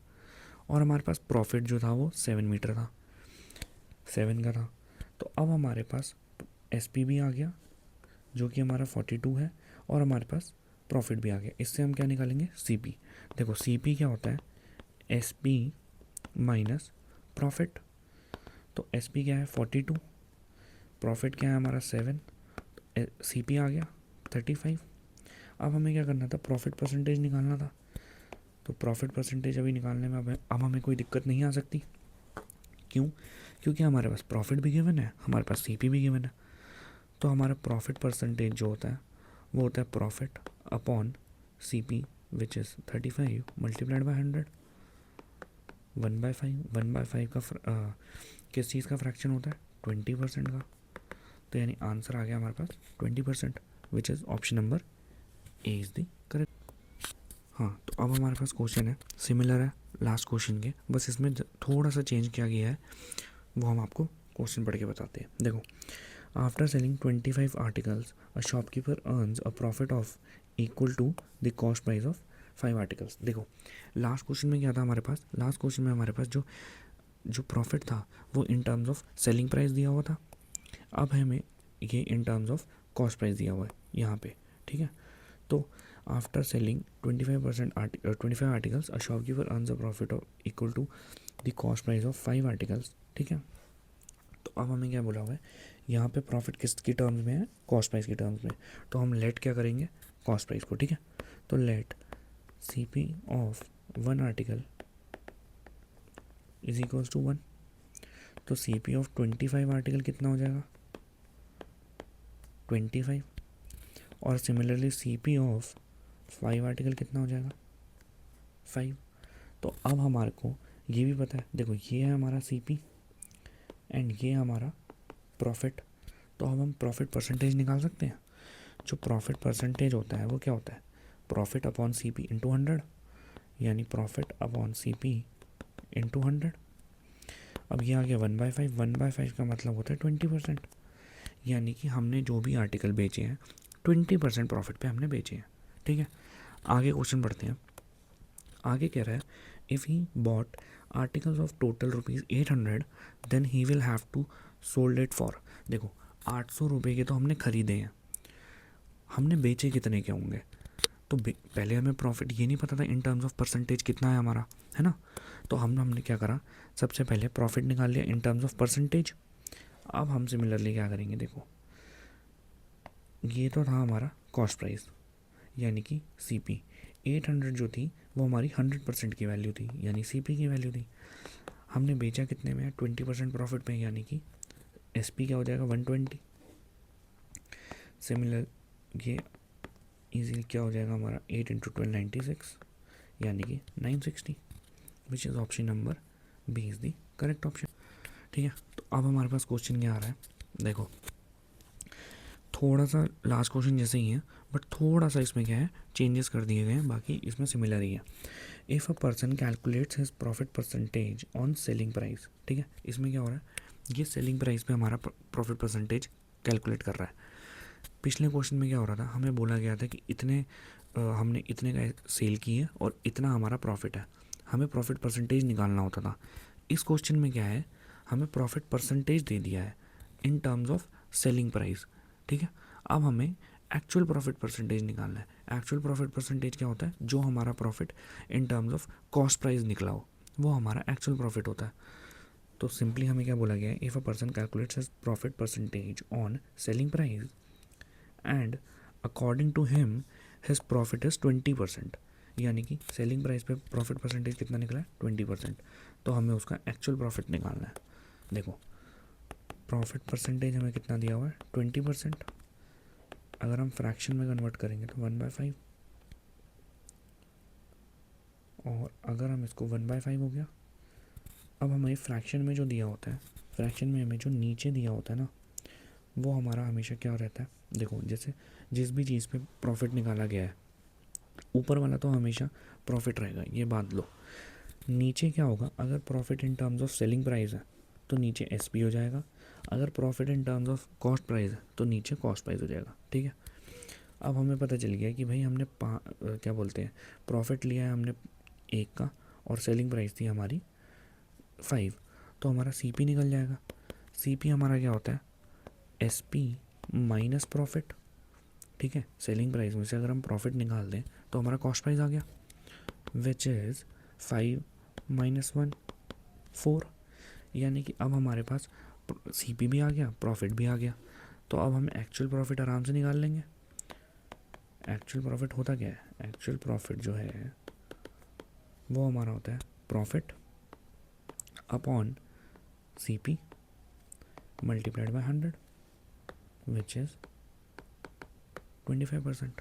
और हमारे पास प्रॉफिट जो था वो 7 मीटर था, 7 का था। तो अब हमारे पास SP भी आ गया जो कि हमारा 42 है, और हमारे पास प्रॉफिट भी आ गया। इससे हम क्या निकालेंगे CP। देखो CP क्या होता है, SP माइनस प्रॉफिट। तो SP क्या है 42, प्रॉफिट क्या है हमारा 7, CP आ गया 35। अब हमें क्या करना था, प्रॉफिट परसेंटेज निकालना था। तो प्रॉफिट परसेंटेज अभी निकालने में अब हमें कोई दिक्कत नहीं आ सकती। क्यों, क्योंकि हमारे पास प्रॉफिट भी गिवन है, हमारे पास CP भी गिवन है। तो हमारा प्रॉफिट परसेंटेज जो होता है वो होता है profit upon CP which is 35 multiplied by 100, 1/5 का किस चीज़ का फ्रैक्शन होता है 20% का। तो यानी आंसर आ गया हमारे पास 20%, which is option number A is the correct. हाँ, तो अब हमारे पास क्वेश्चन है सिमिलर है लास्ट क्वेश्चन के, बस इसमें थोड़ा सा चेंज किया गया है, वो हम आपको क्वेश्चन पढ़ के बताते हैं। देखो after selling 25 articles a shopkeeper earns a profit of equal to the cost price of 5 articles. देखो लास्ट क्वेश्चन में क्या था हमारे पास, लास्ट क्वेश्चन में हमारे पास जो जो प्रॉफिट था वो in terms of selling price दिया हुआ था, अब हमें ये in terms of cost price दिया हुआ है यहाँ पे, ठीक है। तो after selling 25 articles a shopkeeper earns a profit of equal to the cost price of 5 articles, ठीक है। तो अब हमें क्या बोला हुआ है, यहाँ पे प्रॉफिट किसकी टर्म्स में है, कॉस्ट प्राइस की टर्म्स में। तो हम लेट क्या करेंगे, कॉस्ट प्राइस को, ठीक है। तो let C P of 1 article is equals to 1। तो सी पी ऑफ 25 आर्टिकल कितना हो जाएगा, 25। और similarly C P of 5 article कितना हो जाएगा, 5। तो अब हमारे को ये भी पता है, देखो ये है हमारा सी पी एंड ये हमारा प्रॉफिट। तो अब हम प्रॉफिट परसेंटेज निकाल सकते हैं। जो प्रॉफिट परसेंटेज होता है वो क्या होता है, profit upon C P into 100, यानी profit upon C P into 100। अब ये आ गया 1/5, 1/5 का मतलब होता है 20%, यानी कि हमने जो भी आर्टिकल बेचे हैं 20% प्रॉफिट पे हमने बेचे हैं, ठीक है। आगे क्वेश्चन पढ़ते हैं। आगे कह रहा है if he bought articles of total ₹800 then he will have to sold it for. देखो 800 रुपये के तो हमने ख़रीदे हैं, हमने बेचे कितने के होंगे। तो पहले हमें प्रॉफिट ये नहीं पता था इन टर्म्स ऑफ परसेंटेज कितना है हमारा, है ना। तो हमने क्या करा, सबसे पहले प्रॉफिट निकाल लिया इन टर्म्स ऑफ परसेंटेज। अब हम सिमिलरली क्या करेंगे, देखो ये तो था हमारा कॉस्ट प्राइस, यानी कि सी पी 800 जो थी वो हमारी 100% की वैल्यू थी, यानी सी पी की वैल्यू थी। हमने बेचा कितने में, 20% प्रॉफिट में, यानी कि एस पी क्या हो जाएगा 120। सिमिलर ये इजीली क्या हो जाएगा हमारा 8 × 12 96, यानी कि 960, which is option number B is the correct option, ठीक है। तो अब हमारे पास क्वेश्चन क्या आ रहा है, देखो थोड़ा सा लास्ट क्वेश्चन जैसे ही है, बट थोड़ा सा इसमें क्या है चेंजेस कर दिए गए हैं, बाकी इसमें सिमिलर ही है। If a person calculates his profit percentage on selling price, ठीक है। इसमें क्या हो रहा है, ये सेलिंग प्राइस पे हमारा प्रॉफिट परसेंटेज कैलकुलेट कर रहा है। पिछले क्वेश्चन में क्या हो रहा था, हमें बोला गया था कि हमने इतने का सेल की है और इतना हमारा प्रॉफिट है, हमें प्रॉफिट परसेंटेज निकालना होता था। इस क्वेश्चन में क्या है, हमें प्रॉफिट परसेंटेज दे दिया है in terms of selling price, ठीक है। अब हमें एक्चुअल प्रॉफिट परसेंटेज निकालना है। एक्चुअल प्रॉफिट परसेंटेज क्या होता है, जो हमारा profit in terms of cost price निकला हो वो हमारा एक्चुअल प्रॉफिट होता है। तो सिंपली हमें क्या बोला गया है, if a person calculates his profit percentage on selling price and according to him his profit is 20%, यानी कि सेलिंग प्राइस पे प्रॉफिट परसेंटेज कितना निकला है 20%। तो हमें उसका एक्चुअल प्रॉफिट निकालना है। देखो प्रॉफिट परसेंटेज हमें कितना दिया हुआ है 20%, अगर हम फ्रैक्शन में कन्वर्ट करेंगे तो 1/5, और अगर हम इसको 1/5 हो गया। अब हमें फ्रैक्शन में जो दिया होता है, फ्रैक्शन में हमें जो नीचे दिया होता है ना, वो हमारा हमेशा क्या रहता है, देखो जैसे जिस भी चीज़ पे प्रॉफिट निकाला गया है ऊपर वाला तो हमेशा प्रॉफिट रहेगा, ये बात लो। नीचे क्या होगा, अगर profit in terms of selling price है तो नीचे एस पी हो जाएगा, अगर profit in terms of cost price है तो नीचे कॉस्ट प्राइस हो जाएगा, ठीक है। अब हमें पता चल गया कि भाई हमने क्या बोलते हैं, प्रॉफिट लिया है हमने 1 का और सेलिंग प्राइस थी हमारी 5, तो हमारा सी पी निकल जाएगा। सी पी हमारा क्या होता है, एस पी माइनस प्रॉफिट, ठीक है। सेलिंग प्राइस में से अगर हम प्रॉफिट निकाल दें तो हमारा कॉस्ट प्राइस आ गया, विच इज़ 5 - 1 4, यानी कि अब हमारे पास सी पी भी आ गया, प्रॉफिट भी आ गया। तो अब हम एक्चुअल प्रॉफिट आराम से निकाल लेंगे। एक्चुअल प्रॉफिट होता क्या है, एक्चुअल प्रॉफिट जो है वो हमारा होता है profit upon C P multiplied by 100, which is 25%,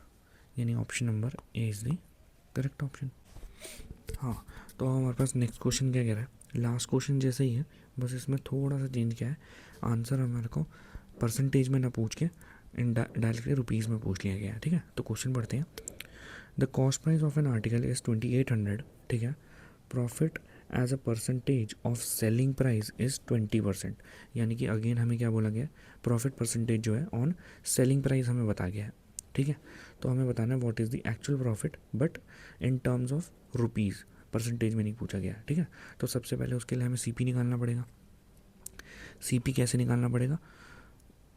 यानी option number A is the correct option. हाँ, तो हमारे पास नेक्स्ट क्वेश्चन क्या कह रहा है, लास्ट क्वेश्चन जैसे ही है, बस इसमें थोड़ा सा चेंज क्या है, आंसर हमारे को परसेंटेज में ना पूछ के डायरेक्टली रुपीज़ में पूछ लिया गया है, ठीक है। तो क्वेश्चन पढ़ते हैं। The cost price of an article is 2800, ठीक है। Profit as a percentage of selling price is 20%। यानी कि अगेन हमें क्या बोला गया है, प्रॉफिट परसेंटेज जो है ऑन सेलिंग प्राइस हमें बता गया है। ठीक है, तो हमें बताना है what is the actual profit but in terms of rupees, percentage में नहीं पूछा गया है। ठीक है, तो सबसे पहले उसके लिए हमें सीपी निकालना पड़ेगा। सीपी कैसे निकालना पड़ेगा,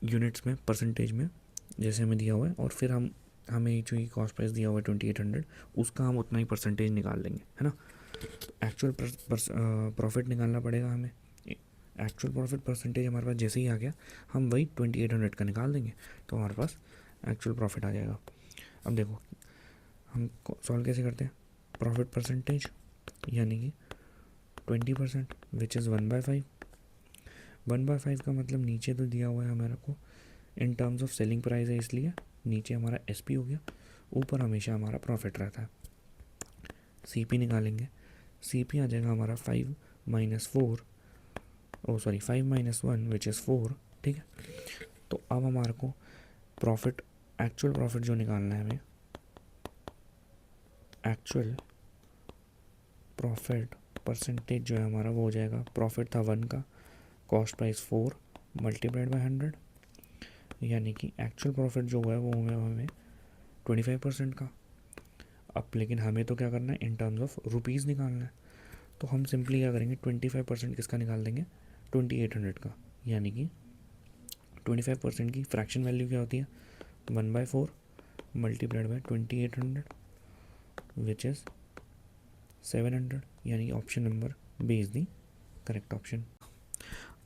यूनिट्स में, परसेंटेज में जैसे हमें दिया हुआ है, और फिर हमें जो ये कॉस्ट प्राइस दिया हुआ है 2800, उसका हम उतना ही परसेंटेज निकाल लेंगे, है ना। एक्चुअल प्रॉफिट निकालना पड़ेगा हमें। एक्चुअल प्रॉफिट परसेंटेज हमारे पास जैसे ही आ गया, हम वही 2800 का निकाल देंगे, तो हमारे पास एक्चुअल प्रॉफिट आ जाएगा। अब देखो हम सॉल्व कैसे करते हैं, प्रॉफिट परसेंटेज यानी कि 20% विच इज़ 1/5। 1/5 का मतलब नीचे तो दिया हुआ है हमारे को इन टर्म्स ऑफ सेलिंग प्राइस है, इसलिए नीचे हमारा एसपी हो गया, ऊपर हमेशा हमारा प्रॉफिट रहता है। सीपी निकालेंगे, सीपी आ जाएगा हमारा 5 - 1 विच इज़ 4। ठीक है, तो अब हमारे को प्रॉफिट, एक्चुअल प्रॉफिट जो निकालना है हमें, एक्चुअल प्रॉफिट परसेंटेज जो है हमारा वो हो जाएगा, प्रॉफिट था 1 का, कॉस्ट प्राइस 4 मल्टीप्लाइड बाई 100, यानी कि एक्चुअल प्रॉफिट जो हुआ है वो हुआ हमें 25% का। अब लेकिन हमें तो क्या करना है, इन टर्म्स ऑफ रुपीज़ निकालना है, तो हम सिंपली क्या करेंगे, 25% किसका निकाल देंगे, 2800 का। यानी कि 25% की फ्रैक्शन वैल्यू क्या होती है, 1/4 मल्टीप्लाइड बाई 2800 विच इज़ 700, यानी कि option number B is the correct option.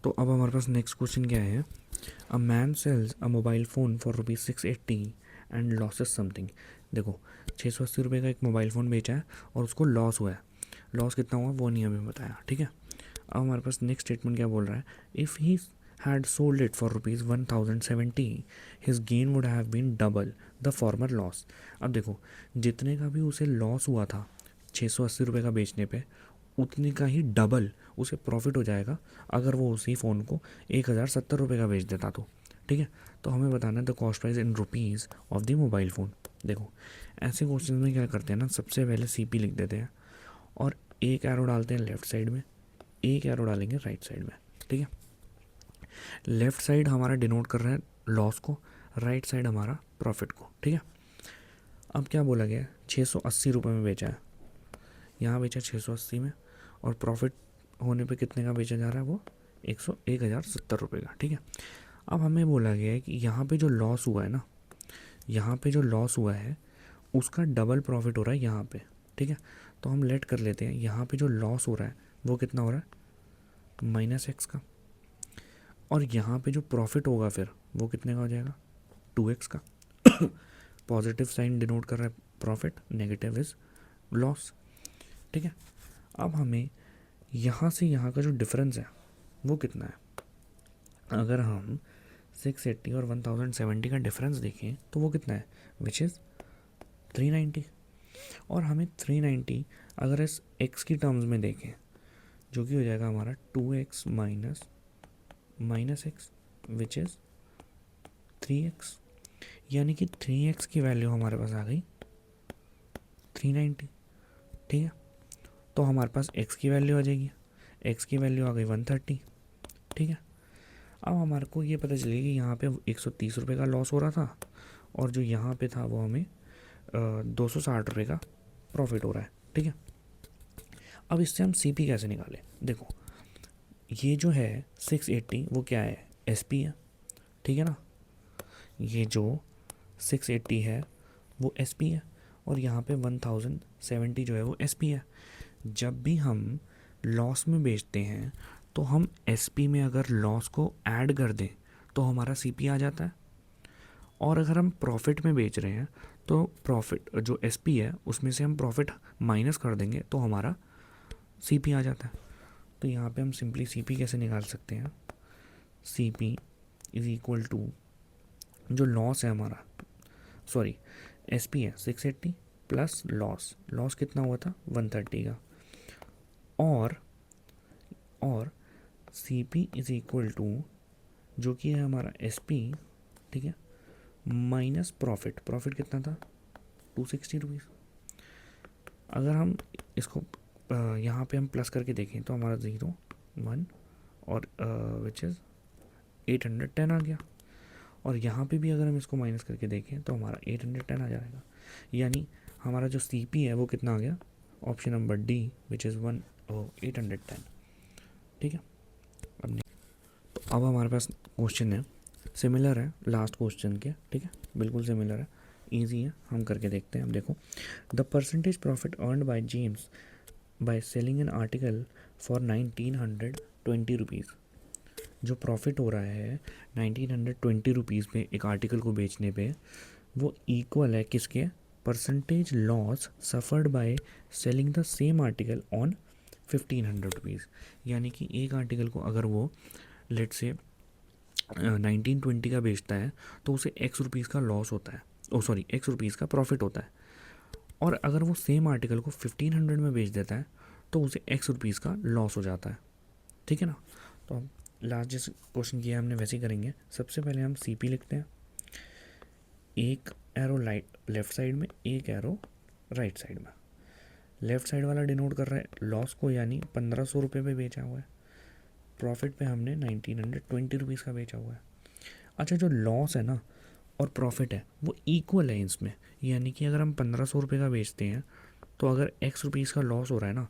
तो अब हमारे पास नेक्स्ट क्वेश्चन क्या है, a man sells a mobile phone for ₹680 and losses something. देखो 680 रुपये का एक मोबाइल फ़ोन बेचा है और उसको लॉस हुआ है, लॉस कितना हुआ वो नहीं हमें बताया। ठीक है, अब हमारे पास नेक्स्ट स्टेटमेंट क्या बोल रहा है, if he had sold it for ₹1070 his gain would have been double the former loss. अब देखो जितने का भी उसे लॉस हुआ था 680 रुपये का बेचने पे, उतने का ही डबल उसे प्रॉफिट हो जाएगा अगर वो उसी फ़ोन को 1070 रुपये का बेच देता तो। ठीक है, तो हमें बताना है the cost price in rupees of the mobile phone. देखो ऐसे क्वेश्चन में क्या करते हैं ना, सबसे पहले सीपी लिख देते हैं और एक एरो डालते हैं लेफ़्ट साइड में, एक एरो डालेंगे राइट साइड में। ठीक है, लेफ़्ट साइड हमारा डिनोट कर रहा है लॉस को, राइट साइड हमारा प्रॉफिट को। ठीक है, अब क्या बोला गया है, 680 रुपये में बेचा है, यहाँ बेचा 680 में, और प्रॉफिट होने पे कितने का बेचा जा रहा है वो 1070 रुपये का। ठीक है, अब हमें बोला गया है कि यहाँ पे जो लॉस हुआ है ना, यहाँ पे जो लॉस हुआ है उसका डबल प्रॉफिट हो रहा है यहाँ पे। ठीक है, तो हम लेट कर लेते हैं, यहाँ पे जो लॉस हो रहा है वो कितना हो रहा है -x का, और यहाँ पे जो प्रॉफिट होगा फिर वो कितने का हो जाएगा 2x का। पॉजिटिव साइन डिनोट कर रहा है प्रॉफिट, नेगेटिव इज लॉस। ठीक है, अब हमें यहाँ से यहाँ का जो डिफरेंस है वो कितना है, अगर हम 680 और 1070 का डिफरेंस देखें तो वो कितना है, विच इज़ 390। और हमें 390 अगर इस x की टर्म्स में देखें, जो कि हो जाएगा हमारा 2x minus x which is 3x, यानी कि 3x की वैल्यू हमारे पास आ गई 390। ठीक है, तो हमारे पास x की वैल्यू आ जाएगी, x की वैल्यू आ गई 130। ठीक है, अब हमारे को ये पता चलेगी यहाँ पे 130 रुपये का लॉस हो रहा था, और जो यहाँ पे था वो हमें 260 रुपये का प्रॉफिट हो रहा है। ठीक है, अब इससे हम सीपी कैसे निकालें, देखो ये जो है 680 वो क्या है, एसपी है। ठीक है ना, ये जो 680 है वो एसपी है, और यहाँ पे 1070 जो है वो एसपी है। जब भी हम लॉस में बेचते हैं तो हम एसपी में अगर लॉस को ऐड कर दें तो हमारा सीपी आ जाता है, और अगर हम प्रॉफिट में बेच रहे हैं तो प्रॉफिट जो एसपी है उसमें से हम प्रॉफिट माइनस कर देंगे तो हमारा सीपी आ जाता है। तो यहाँ पे हम सिंपली सीपी कैसे निकाल सकते हैं, सीपी इज़ इक्वल टू जो लॉस है हमारा, सॉरी एसपी है 680 प्लस लॉस कितना हुआ था 130 का, और सीपी इज़ इक्वल टू जो कि है हमारा एसपी, ठीक है, माइनस प्रॉफिट कितना था 260 रुपीज़। अगर हम इसको यहाँ पे हम प्लस करके देखें तो हमारा 0 1 और विच इज़ 810 आ गया। और यहाँ पे भी अगर हम इसको माइनस करके देखें तो हमारा 810 आ जाएगा। यानी हमारा जो CP है वो कितना आ गया, option number D which is 810। ठीक है। तो अब हमारे पास क्वेश्चन है, सिमिलर है लास्ट क्वेश्चन के। ठीक है, बिल्कुल सिमिलर है, ईजी है, हम करके देखते हैं। अब देखो, the percentage profit earned by James by selling an article for 1920 rupees. जो प्रॉफिट हो रहा है 1920 रुपीज़ पे एक आर्टिकल को बेचने पे, वो इक्वल है किसके, percentage loss suffered by selling the same article on 1500 rupees. यानी कि एक आर्टिकल को अगर वो लेट से 1920 का बेचता है तो उसे एक्स रुपीज़ का लॉस होता है, एक्स रुपीज़ का प्रॉफिट होता है। और अगर वो सेम आर्टिकल को 1500 में बेच देता है तो उसे एक्स रुपीज़ का लॉस हो जाता है। ठीक है ना। तो हम लास्ट जिस क्वेश्चन किया हमने वैसे ही करेंगे। सबसे पहले हम CP लिखते हैं, एक एरो लेफ्ट साइड में, एक एरो राइट साइड में। लेफ्ट साइड वाला डिनोट कर रहा है लॉस को, यानी 1500 रुपये पे बेचा हुआ है। प्रॉफिट पे हमने 1920 रुपीज़ का बेचा हुआ है। अच्छा, जो लॉस है ना और प्रॉफिट है वो इक्वल है इसमें, यानी कि अगर हम 1500 रुपये का बेचते हैं तो अगर एक्स रुपीज़ का लॉस हो रहा है ना,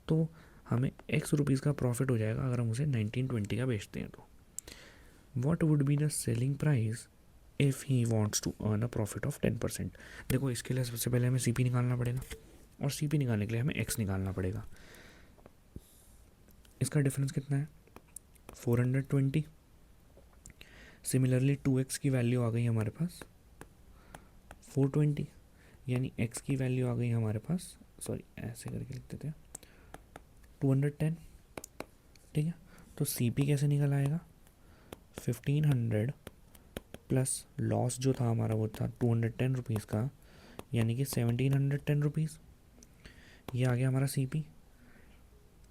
तो हमें एक्स रुपीज़ का प्रॉफिट हो जाएगा अगर हम उसे 1920 का बेचते हैं। तो what would be the selling price if he wants to earn a profit of 10%। देखो, इसके लिए सबसे पहले हमें CP निकालना पड़ेगा, और CP निकालने के लिए हमें X निकालना पड़ेगा। इसका डिफरेंस कितना है, 420। सिमिलरली 2x की वैल्यू आ गई हमारे पास 420, यानी x की वैल्यू आ गई हमारे पास, सॉरी ऐसे करके लिख देते हैं, 210। ठीक है, तो CP कैसे निकल आएगा, 1500 प्लस लॉस जो था हमारा वो था 210 रुपीज़ का, यानी कि 1710 रुपीज़। ये आ गया हमारा CP।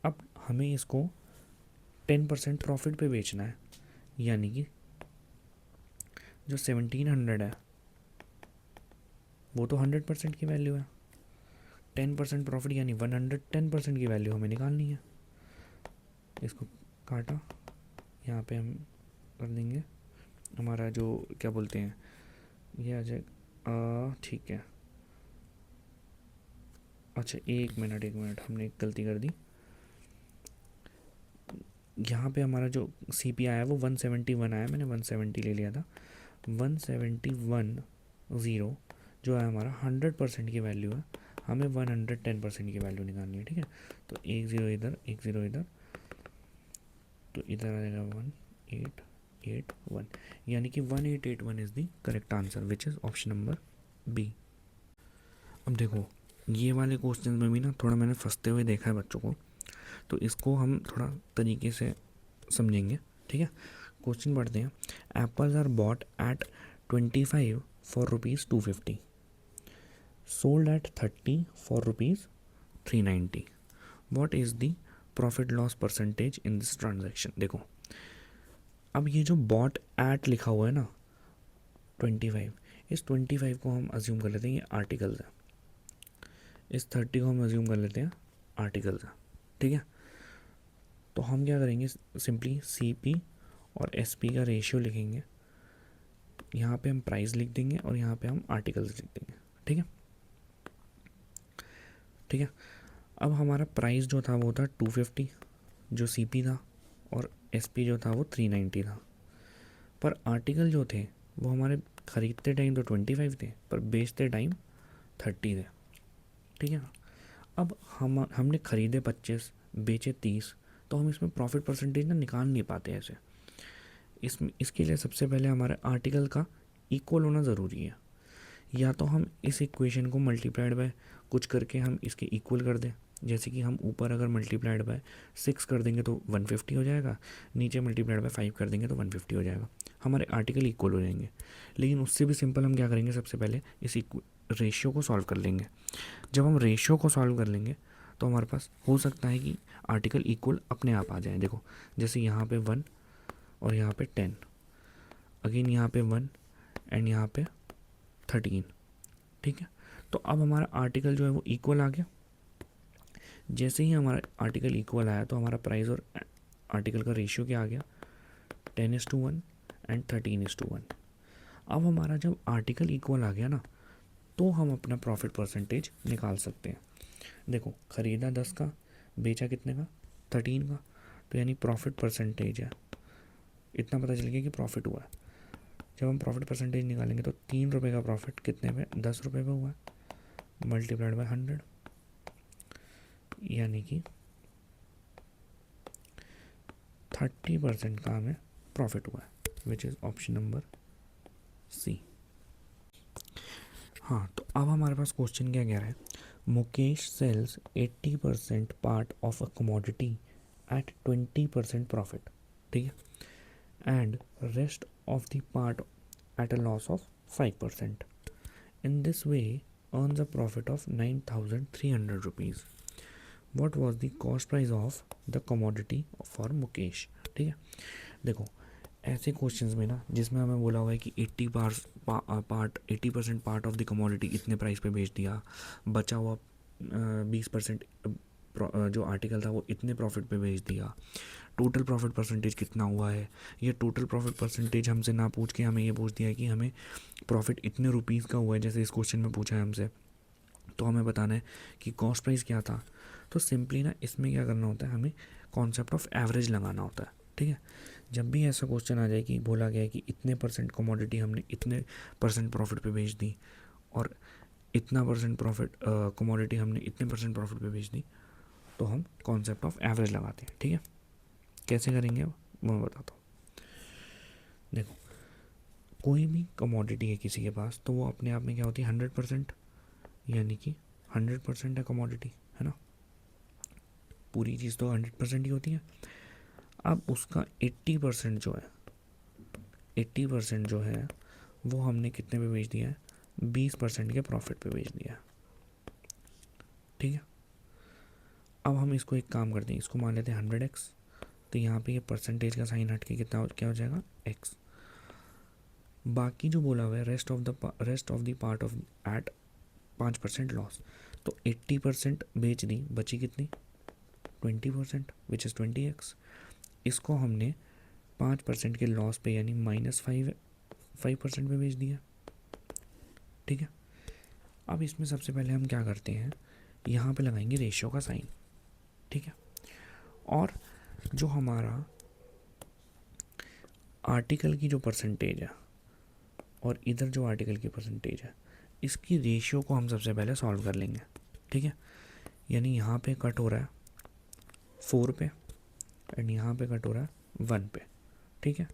अब हमें इसको 10% प्रॉफिट पे बेचना है, यानी कि जो 1700 है वो तो 100% की वैल्यू है, 10% प्रॉफिट यानी 110% की वैल्यू हमें निकालनी है। इसको काटा, यहाँ पे हम कर देंगे हमारा जो क्या बोलते हैं, ये आ जाए, ठीक है। अच्छा, एक मिनट, हमने एक गलती कर दी। यहाँ पे हमारा जो CP आया वो 171 आया, मैंने 170 ले लिया था। 171 ज़ीरो जो है हमारा 100% की वैल्यू है, हमें 110% की वैल्यू निकालनी है। ठीक है, तो एक ज़ीरो इधर, एक ज़ीरो इधर, तो इधर आ जाएगा 1881, यानी कि 1881 is the correct answer which is option number B. अब देखो, ये वाले क्वेश्चन में भी ना थोड़ा मैंने फंसते हुए देखा है बच्चों को, तो इसको हम थोड़ा तरीके से समझेंगे। ठीक है, क्वेश्चन पढ़ते हैं। Apples are bought at 25 for rupees 250, sold at 30 for rupees 390। What is the profit loss percentage in this transaction. देखो, अब ये जो बॉट एट लिखा हुआ है ना 25, इस 25 को हम अज्यूम कर लेते हैं ये आर्टिकल्स है, इस 30 को हम अज्यूम कर लेते हैं आर्टिकल्स है। ठीक है, तो हम क्या करेंगे, सिंपली CP और SP का रेशियो लिखेंगे, यहाँ पे हम प्राइस लिख देंगे और यहाँ पे हम आर्टिकल्स लिख देंगे। ठीक है, ठीक है। अब हमारा प्राइस जो था वो था 250 जो CP था, और SP जो था वो 390 था। पर आर्टिकल जो थे वो हमारे ख़रीदते टाइम तो 25 थे, पर बेचते टाइम 30 थे। ठीक है ना। अब हमने ख़रीदे 25, बेचे 30, तो हम इसमें प्रॉफिट परसेंटेज ना निकाल नहीं पाते ऐसे। इसके लिए सबसे पहले हमारे आर्टिकल का इक्वल होना ज़रूरी है। या तो हम इस इक्वेशन को मल्टीप्लाइड बाय कुछ करके हम इसके इक्वल कर दें, जैसे कि हम ऊपर अगर मल्टीप्लाइड बाय 6 कर देंगे तो 150 हो जाएगा, नीचे मल्टीप्लाइड बाय 5 कर देंगे तो 150 हो जाएगा, हमारे आर्टिकल इक्वल हो जाएंगे। लेकिन उससे भी सिंपल हम क्या करेंगे, सबसे पहले इस रेशियो को सॉल्व कर लेंगे। जब हम रेशियो को सॉल्व कर लेंगे तो हमारे पास हो सकता है कि आर्टिकल इक्वल अपने आप आ जाए। देखो, जैसे यहाँ पे 1 और यहाँ पे 10, अगेन यहाँ पे 1 एंड यहाँ पे 13। ठीक है, तो अब हमारा आर्टिकल जो है वो इक्वल आ गया। जैसे ही हमारा आर्टिकल इक्वल आया तो हमारा प्राइस और आर्टिकल का रेशियो क्या आ गया, 10:1 एंड 13:1। अब हमारा जब आर्टिकल इक्वल आ गया ना, तो हम अपना प्रॉफिट परसेंटेज निकाल सकते हैं। देखो, ख़रीदा 10 का, बेचा कितने का, 13 का, तो यानी प्रॉफिट परसेंटेज है, इतना पता चल गया कि प्रॉफिट हुआ है। जब हम प्रॉफिट परसेंटेज निकालेंगे तो 3 रुपये का प्रॉफिट कितने पे, 10 रुपये पे हुआ है, मल्टीप्लाइड बाय 100, यानी कि 30% का हमें प्रॉफिट हुआ है, which is option number C. हाँ, तो अब हमारे पास क्वेश्चन क्या कह रहा है, Mukesh sells 80% part of a commodity at 20% profit, ठीक है, and rest of the part at a loss of 5%। In this way earns a profit of 9,300 rupees. What was the cost price of the commodity for Mukesh, ठीक है। देखो, ऐसे questions में ना जिसमें हमें बोला हुआ है कि 80% पार्ट ऑफ द कमोडिटी इतने प्राइस पे बेच दिया, बचा हुआ 20% जो आर्टिकल था वो इतने प्रॉफिट पे बेच दिया, टोटल प्रॉफिट परसेंटेज कितना हुआ है, ये टोटल प्रॉफिट परसेंटेज हमसे ना पूछ के हमें ये पूछ दिया है कि हमें प्रॉफिट इतने रुपीज़ का हुआ है, जैसे इस क्वेश्चन में पूछा है हमसे, तो हमें बताना है कि कॉस्ट प्राइस क्या था। तो सिंपली ना इसमें क्या करना होता है, हमें कॉन्सेप्ट ऑफ एवरेज लगाना होता है, ठीक है। जब भी ऐसा क्वेश्चन आ जाए कि बोला गया है कि इतने परसेंट कमोडिटी हमने इतने परसेंट प्रॉफिट पे बेच दी और इतना परसेंट प्रॉफिट कमोडिटी हमने इतने परसेंट प्रॉफिट पे बेच दी, तो हम कॉन्सेप्ट ऑफ एवरेज लगाते हैं, ठीक है। कैसे करेंगे अब वो मैं बताता हूँ। देखो, कोई भी कमोडिटी है किसी के पास, तो वो अपने आप में क्या होती है, 100%, यानी कि 100% है कमोडिटी, है ना, पूरी चीज़ तो 100% ही होती है। अब उसका 80% जो है, 80% जो है वो हमने कितने पे बेच दिया है, 20% के प्रॉफिट पे बेच दिया है, ठीक है। अब हम इसको एक काम करते हैं, इसको मान लेते हैं 100x, तो यहाँ पे ये परसेंटेज का साइन हट के कितना क्या हो जाएगा, x। बाकी जो बोला हुआ है rest of the part of at 5% loss, तो 80% बेच दी, बची कितनी, 20%, विच इज़ 20x। इसको हमने 5% के लॉस पे यानी -5% पे बेच दिया, ठीक है। अब इसमें सबसे पहले हम क्या करते हैं, यहाँ पे लगाएंगे रेशियो का साइन, ठीक है। और जो हमारा आर्टिकल की जो परसेंटेज है और इधर जो आर्टिकल की परसेंटेज है, इसकी रेशियो को हम सबसे पहले सॉल्व कर लेंगे, ठीक है। यानी यहाँ पे कट हो रहा है 4 पे एंड यहाँ पे कट हो रहा है 1 पे, ठीक है।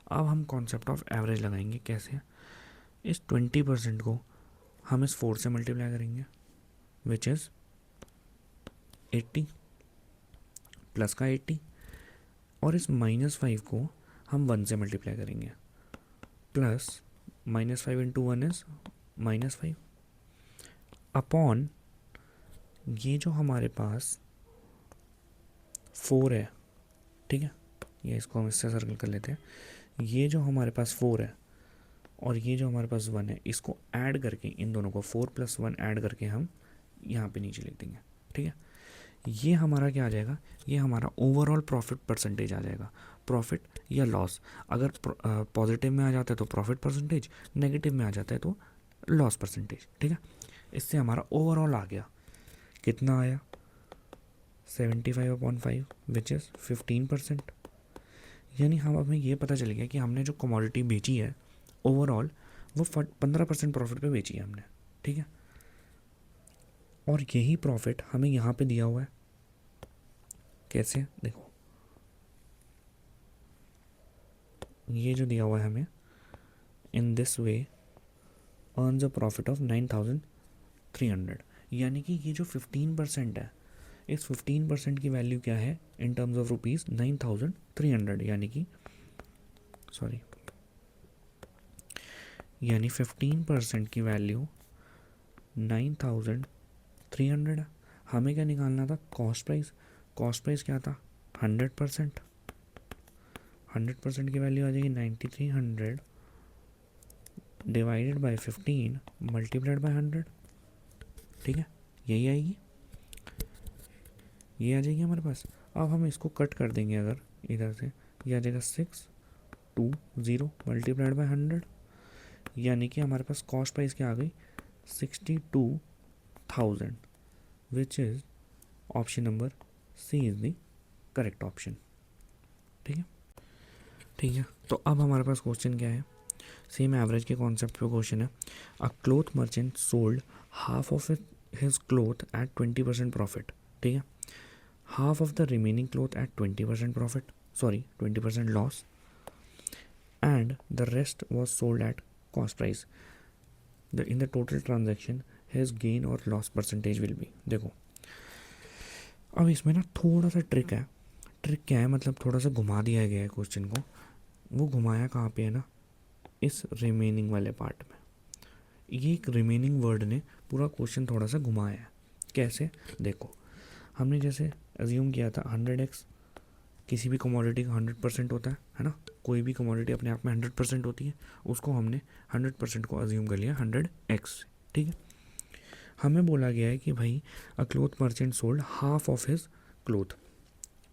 अब हम कॉन्सेप्ट ऑफ एवरेज लगाएंगे, कैसे, इस 20% को हम इस 4 से मल्टीप्लाई करेंगे, विच इज़ 80 प्लस का 80, और इस -5 को हम 1 से मल्टीप्लाई करेंगे, प्लस -5 इंटू 1 इज़ -5 अपॉन ये जो हमारे पास 4 है, ठीक है, ये इसको हम इससे सर्कल कर लेते हैं, ये जो हमारे पास 4 है और ये जो हमारे पास 1 है, इसको ऐड करके इन दोनों को 4 + 1 ऐड करके हम यहाँ पे नीचे लिख देंगे, ठीक है। ये हमारा क्या आ जाएगा, ये हमारा ओवरऑल प्रॉफिट परसेंटेज आ जाएगा, प्रॉफिट या लॉस। अगर पॉजिटिव में आ जाता है तो प्रॉफिट परसेंटेज, नेगेटिव में आ जाता है तो लॉस परसेंटेज, ठीक है। इससे हमारा ओवरऑल आ गया, कितना आया, 75/5 विच इज़ 15%। यानी हम हमें ये पता चल गया कि हमने जो कमोडिटी बेची है ओवरऑल वो 15% प्रॉफिट पे बेची है हमने, ठीक है। और यही प्रॉफिट हमें यहाँ पे दिया हुआ है, कैसे, देखो ये जो दिया हुआ है हमें, इन this way earns a profit of 9,300, यानी कि ये जो 15% है, इस 15% की वैल्यू क्या है इन टर्म्स ऑफ रुपीज़, 9,300, यानी 15% की वैल्यू 9,300 है। हमें क्या निकालना था, कॉस्ट प्राइस। कॉस्ट प्राइस क्या था, 100%। 100% की वैल्यू आ जाएगी 9,300 डिवाइडेड बाय 15 मल्टीप्लाइड बाय 100, ठीक है, यही आएगी। ये आ जाएगी हमारे पास। अब हम इसको कट कर देंगे अगर इधर से, ये आ जाएगा 620 मल्टीप्लाइड बाय 100, यानी कि हमारे पास कॉस्ट प्राइस क्या आ गई 62,000, which is option number C is the correct option. ठीक है, ठीक है। तो अब हमारे पास क्वेश्चन क्या है, सेम एवरेज के कॉन्सेप्ट पे क्वेश्चन है। A cloth merchant sold half of his cloth at 20% profit. ठीक है, half of the remaining cloth at 20% profit, sorry 20% loss, and the rest was sold at cost price. In the total transaction his gain और loss percentage will be. देखो अब इसमें ना थोड़ा सा trick है। ट्रिक क्या है, मतलब थोड़ा सा घुमा दिया गया है क्वेश्चन को। वो घुमाया कहाँ पे है ना, इस रिमेनिंग वाले पार्ट में। ये एक रिमेनिंग वर्ड ने पूरा क्वेश्चन थोड़ा सा घुमाया है। कैसे, देखो हमने जैसे अज्यूम किया था 100x किसी भी कमोडिटी का 100% होता है ना। कोई भी कमोडिटी अपने आप में 100% होती है, उसको हमने 100% को अज्यूम कर लिया 100x। ठीक है, हमें बोला गया है कि भाई अ cloth merchant sold half of his cloth.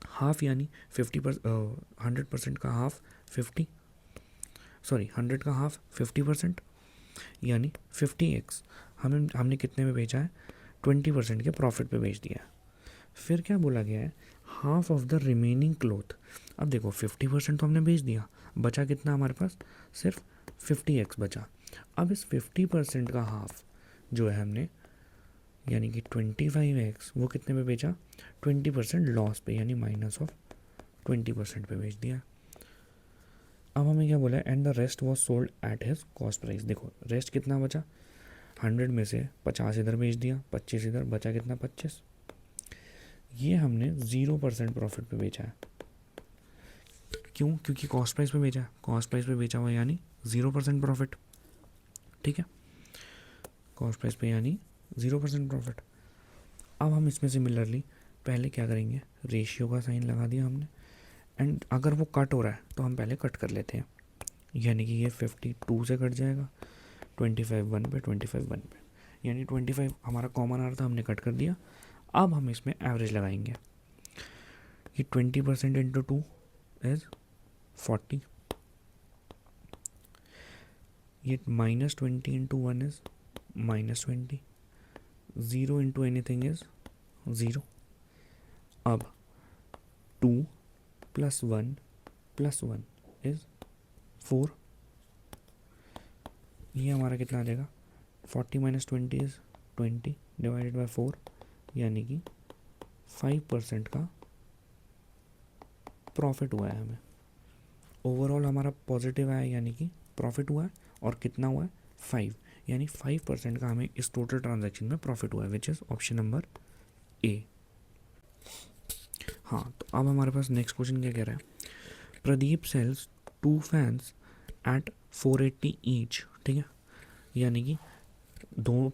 Half यानी 100% का हाफ 50, सॉरी 100 का हाफ 50%, यानी 50x हमने कितने में बेचा है, 20% के प्रॉफिट पे बेच दिया है। फिर क्या बोला गया है, half of the remaining cloth. अब देखो 50% तो हमने बेच दिया, बचा कितना हमारे पास, सिर्फ 50x बचा। अब इस 50% का हाफ जो है हमने, यानी कि 25x, वो कितने पे बेचा, 20% लॉस पे, यानी माइनस ऑफ 20% पे बेच दिया। अब हमें क्या बोला है, and the rest was sold at his cost price. देखो रेस्ट कितना बचा, 100 में से 50 इधर बेच दिया, 25 इधर, बचा कितना 25। ये हमने 0% प्रॉफिट पे बेचा है। क्यों, क्योंकि कॉस्ट प्राइस पे बेचा है, कॉस्ट प्राइस पे बेचा हुआ यानी 0% प्रॉफिट। ठीक है, कॉस्ट प्राइस पे यानी 0% प्रॉफिट। अब हम इसमें सिमिलरली पहले क्या करेंगे, रेशियो का साइन लगा दिया हमने, एंड अगर वो कट हो रहा है तो हम पहले कट कर लेते हैं, यानी कि ये 52 से कट जाएगा, 25 1 पे, 25 1 पे, यानी 25 हमारा कॉमन आ रहा था, हमने कट कर दिया। अब हम इसमें एवरेज लगाएंगे, ये 20% इंटू 2 इज 40, ये -20 into 1 is -20, 0 into anything is 0। अब 2 + 1 + 1 इज 4, ये हमारा कितना आ जाएगा, 40 - 20 इज 20 डिवाइडेड बाय 4, यानी कि 5% का प्रॉफिट हुआ है हमें। ओवरऑल हमारा पॉजिटिव आया, यानी कि प्रॉफिट हुआ है, और कितना हुआ है 5, यानी 5% का हमें इस टोटल ट्रांजैक्शन में प्रॉफिट हुआ है, विच इज़ ऑप्शन नंबर ए। हाँ, तो अब हमारे पास नेक्स्ट क्वेश्चन क्या कह रहा है, Pradeep sells 2 fans at 480 each. ठीक है, यानी कि दो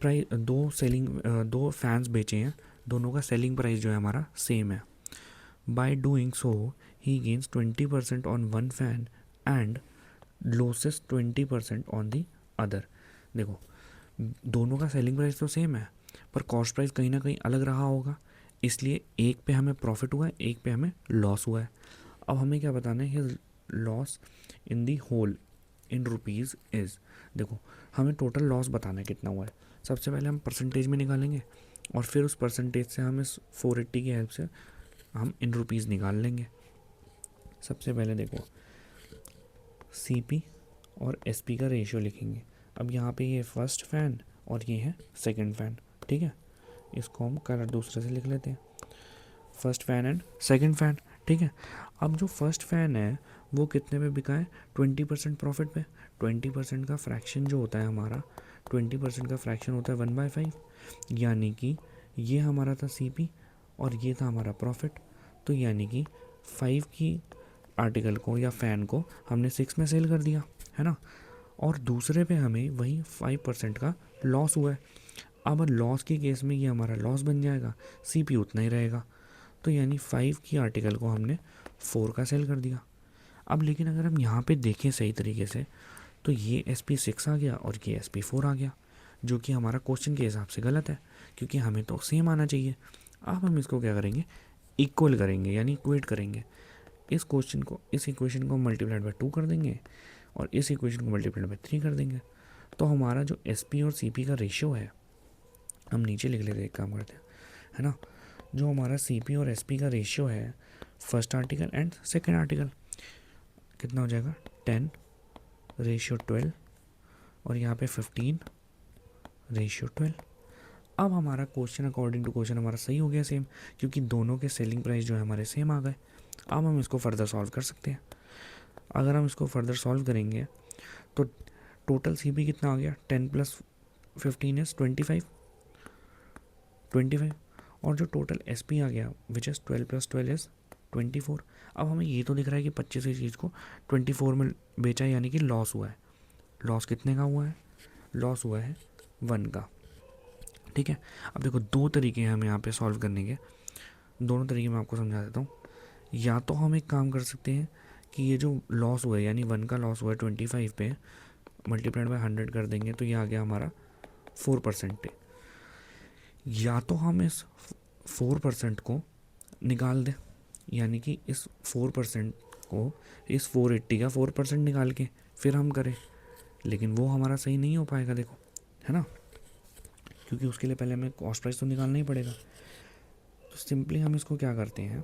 फैंस बेचे हैं, दोनों का सेलिंग प्राइस जो है हमारा सेम है। By doing so he gains 20% on one fan and losses 20% on the other. देखो दोनों का सेलिंग प्राइस तो सेम है, पर कॉस्ट प्राइस कहीं ना कहीं अलग रहा होगा, इसलिए एक पे हमें प्रॉफिट हुआ है, एक पे हमें लॉस हुआ है। अब हमें क्या बताना है, loss in the whole in rupees is. देखो हमें टोटल लॉस बताना है कितना हुआ है। सबसे पहले हम परसेंटेज में निकालेंगे, और फिर उस परसेंटेज से हम इस 480 की हेल्प से हम इन रुपीज़ निकाल लेंगे। सबसे पहले देखो CP और SP का रेशियो लिखेंगे। अब यहाँ पे ये फर्स्ट फ़ैन और ये है सेकंड फ़ैन। ठीक है, इसको हम कलर दूसरे से लिख लेते हैं, first fan and second fan. ठीक है, अब जो फर्स्ट फ़ैन है वो कितने पे बिका है, 20% प्रॉफिट पे। 20% का फ्रैक्शन जो होता है हमारा, 20% का फ्रैक्शन होता है 1/5, यानी कि ये हमारा था CP और ये था हमारा प्रॉफिट। तो यानी कि 5 की आर्टिकल को या फ़ैन को हमने 6 में सेल कर दिया है ना, और दूसरे पे हमें वही 5% का लॉस हुआ है। अब लॉस के केस में ये हमारा लॉस बन जाएगा, CP उतना ही रहेगा, तो यानी 5 की आर्टिकल को हमने 4 का सेल कर दिया। अब लेकिन अगर हम यहाँ पे देखें सही तरीके से, तो ये SP6 आ गया और ये SP4 आ गया, जो कि हमारा क्वेश्चन के हिसाब से गलत है, क्योंकि हमें तो सेम आना चाहिए। अब हम इसको क्या करेंगे, इक्वल करेंगे यानी इक्वेट करेंगे। इस इक्वेशन को मल्टीप्लाइड बाय 2 कर देंगे और इस इक्वेशन को मल्टीप्लाइड बाय 3 कर देंगे। तो हमारा जो एस पी और सी पी का रेशियो है, हम नीचे लिख लेते हैं, एक काम करते हैं, है ना। जो हमारा सी पी और एस पी का रेशियो है first article and second article, कितना हो जाएगा 10:12 और यहाँ पे 15:12। अब हमारा क्वेश्चन अकॉर्डिंग टू क्वेश्चन हमारा सही हो गया सेम, क्योंकि दोनों के सेलिंग प्राइस जो है हमारे सेम आ गए। अब हम इसको फर्दर सॉल्व कर सकते हैं। अगर हम इसको फर्दर सॉल्व करेंगे तो टोटल सी पी कितना आ गया, 10 + 15 इज 25 और जो टोटल एस पी आ गया विच इज़ 12 + 12 इज 24। अब हमें ये तो दिख रहा है कि 25 की चीज़ को 24 में बेचा है, यानी कि लॉस हुआ है। लॉस कितने का हुआ है, लॉस हुआ है 1 का। ठीक है, अब देखो दो तरीके हैं हम यहाँ पे सॉल्व करने के, दोनों तरीके मैं आपको समझा देता हूँ। या तो हम एक काम कर सकते हैं कि ये जो लॉस हुआ है यानी 1 का लॉस हुआ है 25 पे, मल्टीप्लाइड बाय 100 कर देंगे तो ये आ गया हमारा 4% पे। या तो हम इस 4% को निकाल दें, यानी कि इस 4% को इस 480 का 4% निकाल के फिर हम करें, लेकिन वो हमारा सही नहीं हो पाएगा, देखो, है ना, क्योंकि उसके लिए पहले हमें कॉस्ट प्राइस तो निकालना ही पड़ेगा। तो सिंपली हम इसको क्या करते हैं,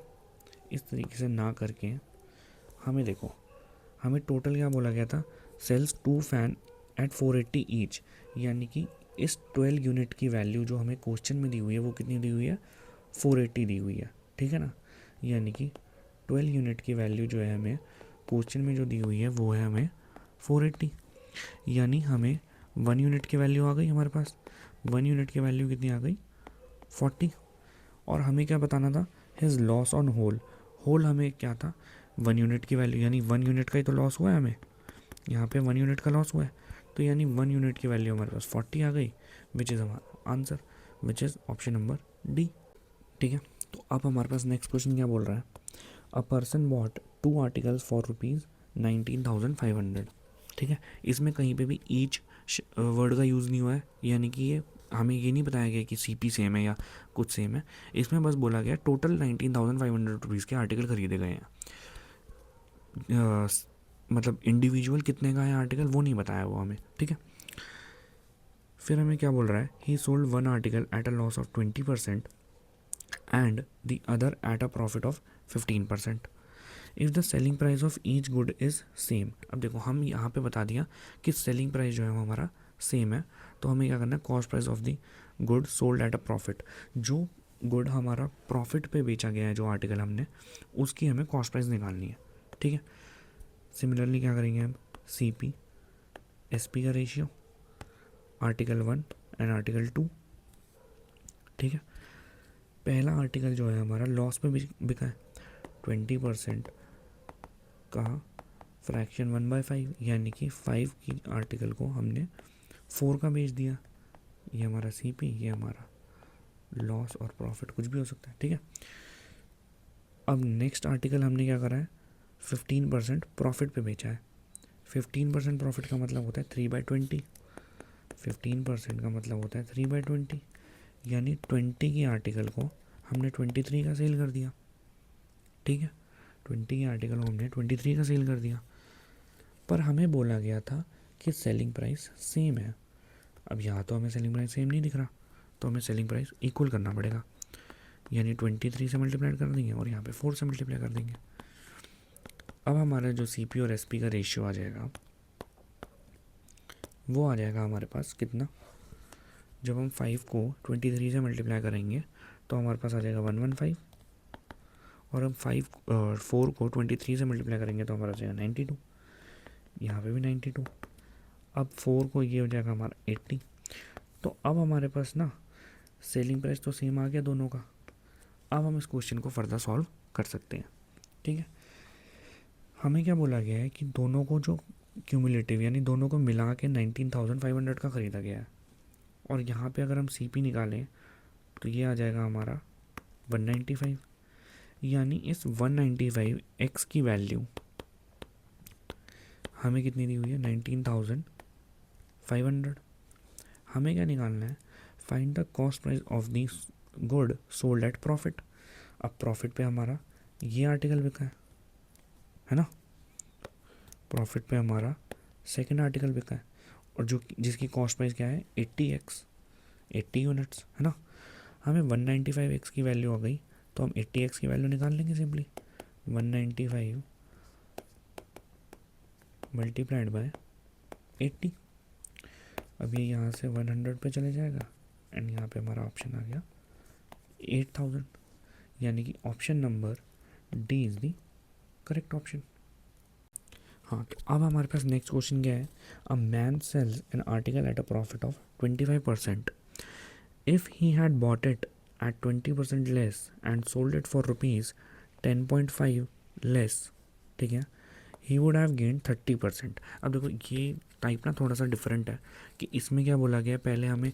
इस तरीके से ना करके हमें देखो, हमें टोटल क्या बोला गया था, सेल्स 2 फैन एट 480 ईच, यानी कि इस 12 यूनिट की वैल्यू जो हमें क्वेश्चन में दी हुई है वो कितनी दी हुई है, 480 दी हुई है। ठीक है ना, यानी कि 12 यूनिट की वैल्यू जो है हमें क्वेश्चन में जो दी हुई है वो है हमें 480, यानी हमें 1 यूनिट की वैल्यू आ गई हमारे पास। 1 यूनिट की वैल्यू कितनी आ गई, 40। और हमें क्या बताना था, his loss on whole. Whole हमें क्या था, 1 यूनिट की वैल्यू, यानी 1 यूनिट का ही तो लॉस हुआ है हमें, यहाँ पे 1 यूनिट का लॉस हुआ है, तो यानी 1 यूनिट की वैल्यू हमारे पास 40 आ गई, विच इज़ हमारा answer, which is option number D. ठीक है, तो अब हमारे पास नेक्स्ट क्वेश्चन क्या बोल रहा है, a person bought 2 articles for ₹19,500। ठीक है, इसमें कहीं पे भी ईच वर्ड का यूज़ नहीं हुआ है, यानी कि ये हमें ये नहीं बताया गया कि सीपी सेम है या कुछ सेम है, इसमें बस बोला गया टोटल ₹19,500 के आर्टिकल खरीदे गए हैं। मतलब इंडिविजुअल कितने का है आर्टिकल वो नहीं बताया वो हमें। ठीक है, फिर हमें क्या बोल रहा है, ही sold 1 article at a loss of 20% and the other at a profit of 15%। If the selling price of each good is same. अब देखो हम यहाँ पे बता दिया कि सेलिंग प्राइस जो है वो हमारा सेम है, तो हमें क्या करना है, cost price of the good sold at a profit, जो गुड हमारा प्रॉफिट पे बेचा गया है जो आर्टिकल हमने, उसकी हमें कॉस्ट प्राइस निकालनी है। ठीक है, सिमिलरली क्या करेंगे हम, सी पी एस पी का रेशियो, आर्टिकल 1 एंड आर्टिकल 2। ठीक है, पहला आर्टिकल जो है हमारा लॉस पे बिका है, 20% का फ्रैक्शन 1/5, यानी कि 5 की आर्टिकल को हमने 4 का बेच दिया। ये हमारा सी पी, ये हमारा लॉस और प्रॉफिट कुछ भी हो सकता है। ठीक है, अब नेक्स्ट आर्टिकल हमने क्या करा है, 15% प्रॉफिट पे बेचा है। 15% प्रॉफिट का मतलब होता है 3/20, 15% का मतलब होता है 3/20, यानी 20 की आर्टिकल को हमने 23 का सेल कर दिया। ठीक है, 20 की आर्टिकल को हमने 23 का सेल कर दिया, पर हमें बोला गया था कि सेलिंग प्राइस सेम है। अब यहाँ तो हमें सेलिंग प्राइस सेम नहीं दिख रहा, तो हमें सेलिंग प्राइस इक्वल करना पड़ेगा, यानी 23 से मल्टीप्लाई कर देंगे और यहाँ पे 4 से मल्टीप्लाई कर देंगे। अब हमारा जो सी पी और एस पी का रेशियो आ जाएगा वो आ जाएगा हमारे पास कितना, जब हम 5 को 23 से मल्टीप्लाई करेंगे तो हमारे पास आ जाएगा 115, और हम 4 को 23 से मल्टीप्लाई करेंगे तो हमारा आ जाएगा 92, यहाँ पे भी 92। अब 4 को ये हो जाएगा हमारा 80। तो अब हमारे पास ना सेलिंग प्राइस तो सेम आ गया दोनों का। अब हम इस क्वेश्चन को फर्दर सॉल्व कर सकते हैं। ठीक है, हमें क्या बोला गया है कि दोनों को जो क्यूमुलेटिव यानी दोनों को मिला के 19,500 का ख़रीदा गया है, और यहाँ पे अगर हम सी पी निकालें तो ये आ जाएगा हमारा 195, यानी इस 195 एक्स की वैल्यू हमें कितनी दी हुई है, 19,500। हमें क्या निकालना है, find the cost price of the good sold at profit. अब प्रॉफिट पे हमारा ये आर्टिकल बिका है ना, प्रॉफिट पे हमारा सेकंड आर्टिकल बिका है, और जो जिसकी कॉस्ट प्राइस क्या है 80x, 80 यूनिट्स है ना। हमें 195x की वैल्यू आ गई, तो हम 80x की वैल्यू निकाल लेंगे सिंपली। 195 multiplied by 80। अब ये यहाँ से 100 पे चले जाएगा, एंड यहाँ पे हमारा ऑप्शन आ गया 8000, यानी कि option number D is the correct option. हाँ, तो अब हमारे पास नेक्स्ट क्वेश्चन क्या है, a man sells an article at a profit of 25%, if he had bought it at 20% less and sold it for rupees 10.5 less, ठीक है, he would have gain 30%। अब देखो ये टाइप ना थोड़ा सा डिफरेंट है, कि इसमें क्या बोला गया है, पहले हमें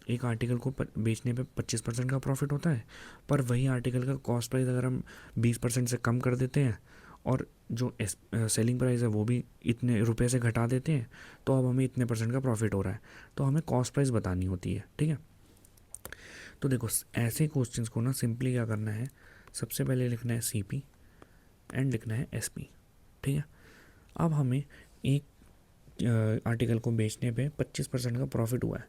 एक आर्टिकल को बेचने पे 25% का प्रॉफिट होता है, पर वही आर्टिकल का कॉस्ट प्राइस अगर हम 20% से कम कर देते हैं और जो सेलिंग प्राइस है वो भी इतने रुपए से घटा देते हैं, तो अब हमें इतने परसेंट का प्रॉफिट हो रहा है, तो हमें कॉस्ट प्राइस बतानी होती है, ठीक है। तो देखो ऐसे क्वेश्चंस को ना सिंपली क्या करना है, सबसे पहले लिखना है CP एंड लिखना है SP, ठीक है। अब हमें एक आर्टिकल को बेचने पे 25% का प्रॉफिट हुआ है,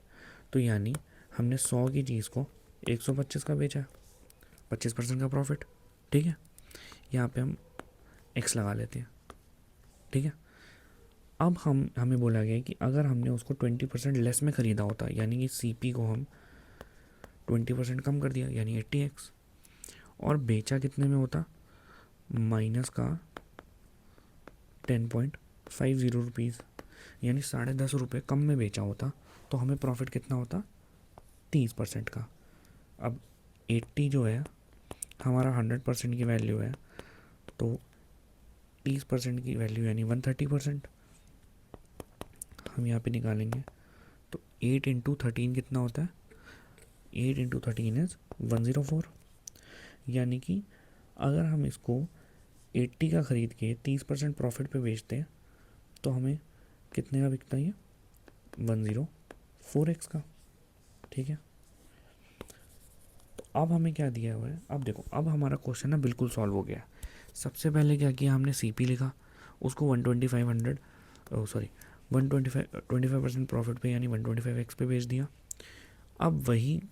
तो यानी हमने 100 की चीज़ को 125 का बेचा है, 25% का प्रॉफिट, ठीक है। यहाँ पे हम x लगा लेते हैं, ठीक है। अब हमें बोला गया है कि अगर हमने उसको 20% लेस में ख़रीदा होता, यानी कि CP को हम 20% कम कर दिया, यानी 80x, और बेचा कितने में होता, माइनस का 10.50 रुपीज़, यानी 10.5 रुपये कम में बेचा होता, तो हमें प्रॉफिट कितना होता, 30% का। अब 80 जो है हमारा 100% की वैल्यू है, तो 30% की वैल्यू यानी 130% हम यहाँ पे निकालेंगे, तो 8 इंटू 13 कितना होता है, 8 इंटू 13 इज़ 104, यानी कि अगर हम इसको 80 का ख़रीद के 30% प्रॉफिट पे बेचते हैं, तो हमें कितने का बिकता है, 104x का, ठीक है। तो अब हमें क्या दिया हुआ है, अब देखो अब हमारा क्वेश्चन ना बिल्कुल सॉल्व हो गया। सबसे पहले क्या किया हमने, CP लिखा, उसको 125% प्रॉफिट पे यानी 125x पे बेच दिया। अब वही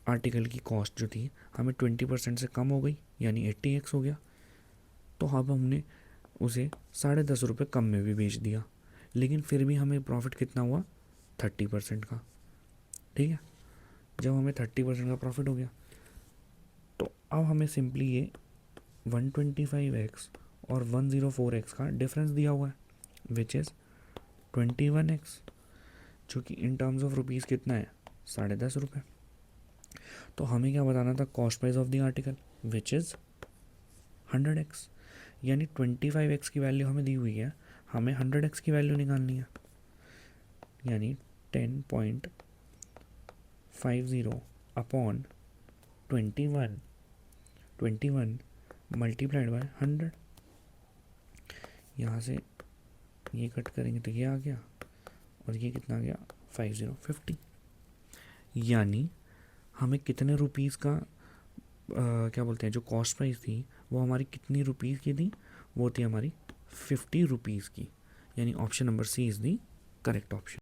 आर्टिकल की कॉस्ट जो थी हमें 20% से कम हो गई, यानी 80x हो गया, तो अब हमने उसे 10.5 रुपये कम में भी बेच दिया, लेकिन फिर भी हमें प्रॉफिट कितना हुआ, 30% का, ठीक है। जब हमें 30% का प्रॉफिट हो गया, तो अब हमें सिंपली ये 125x और 104x का डिफरेंस दिया हुआ है, विच इज़ 21x, जो कि इन टर्म्स ऑफ रुपीज़ कितना है, 10.5 रुपये। तो हमें क्या बताना था, cost price of the article which is 100x, यानी 25x की वैल्यू हमें दी हुई है, हमें 100x की वैल्यू निकालनी है, यानी 10.50 अपॉन 21 मल्टीप्लाइड बाय 100। यहाँ से ये कट करेंगे तो ये आ गया, और ये कितना आ गया, 50, यानी हमें कितने रुपीज़ का क्या बोलते हैं, जो कॉस्ट प्राइस थी वो हमारी कितनी रुपीज़ की थी, वो थी हमारी 50 रुपीज़ की, यानी option number C is the correct option.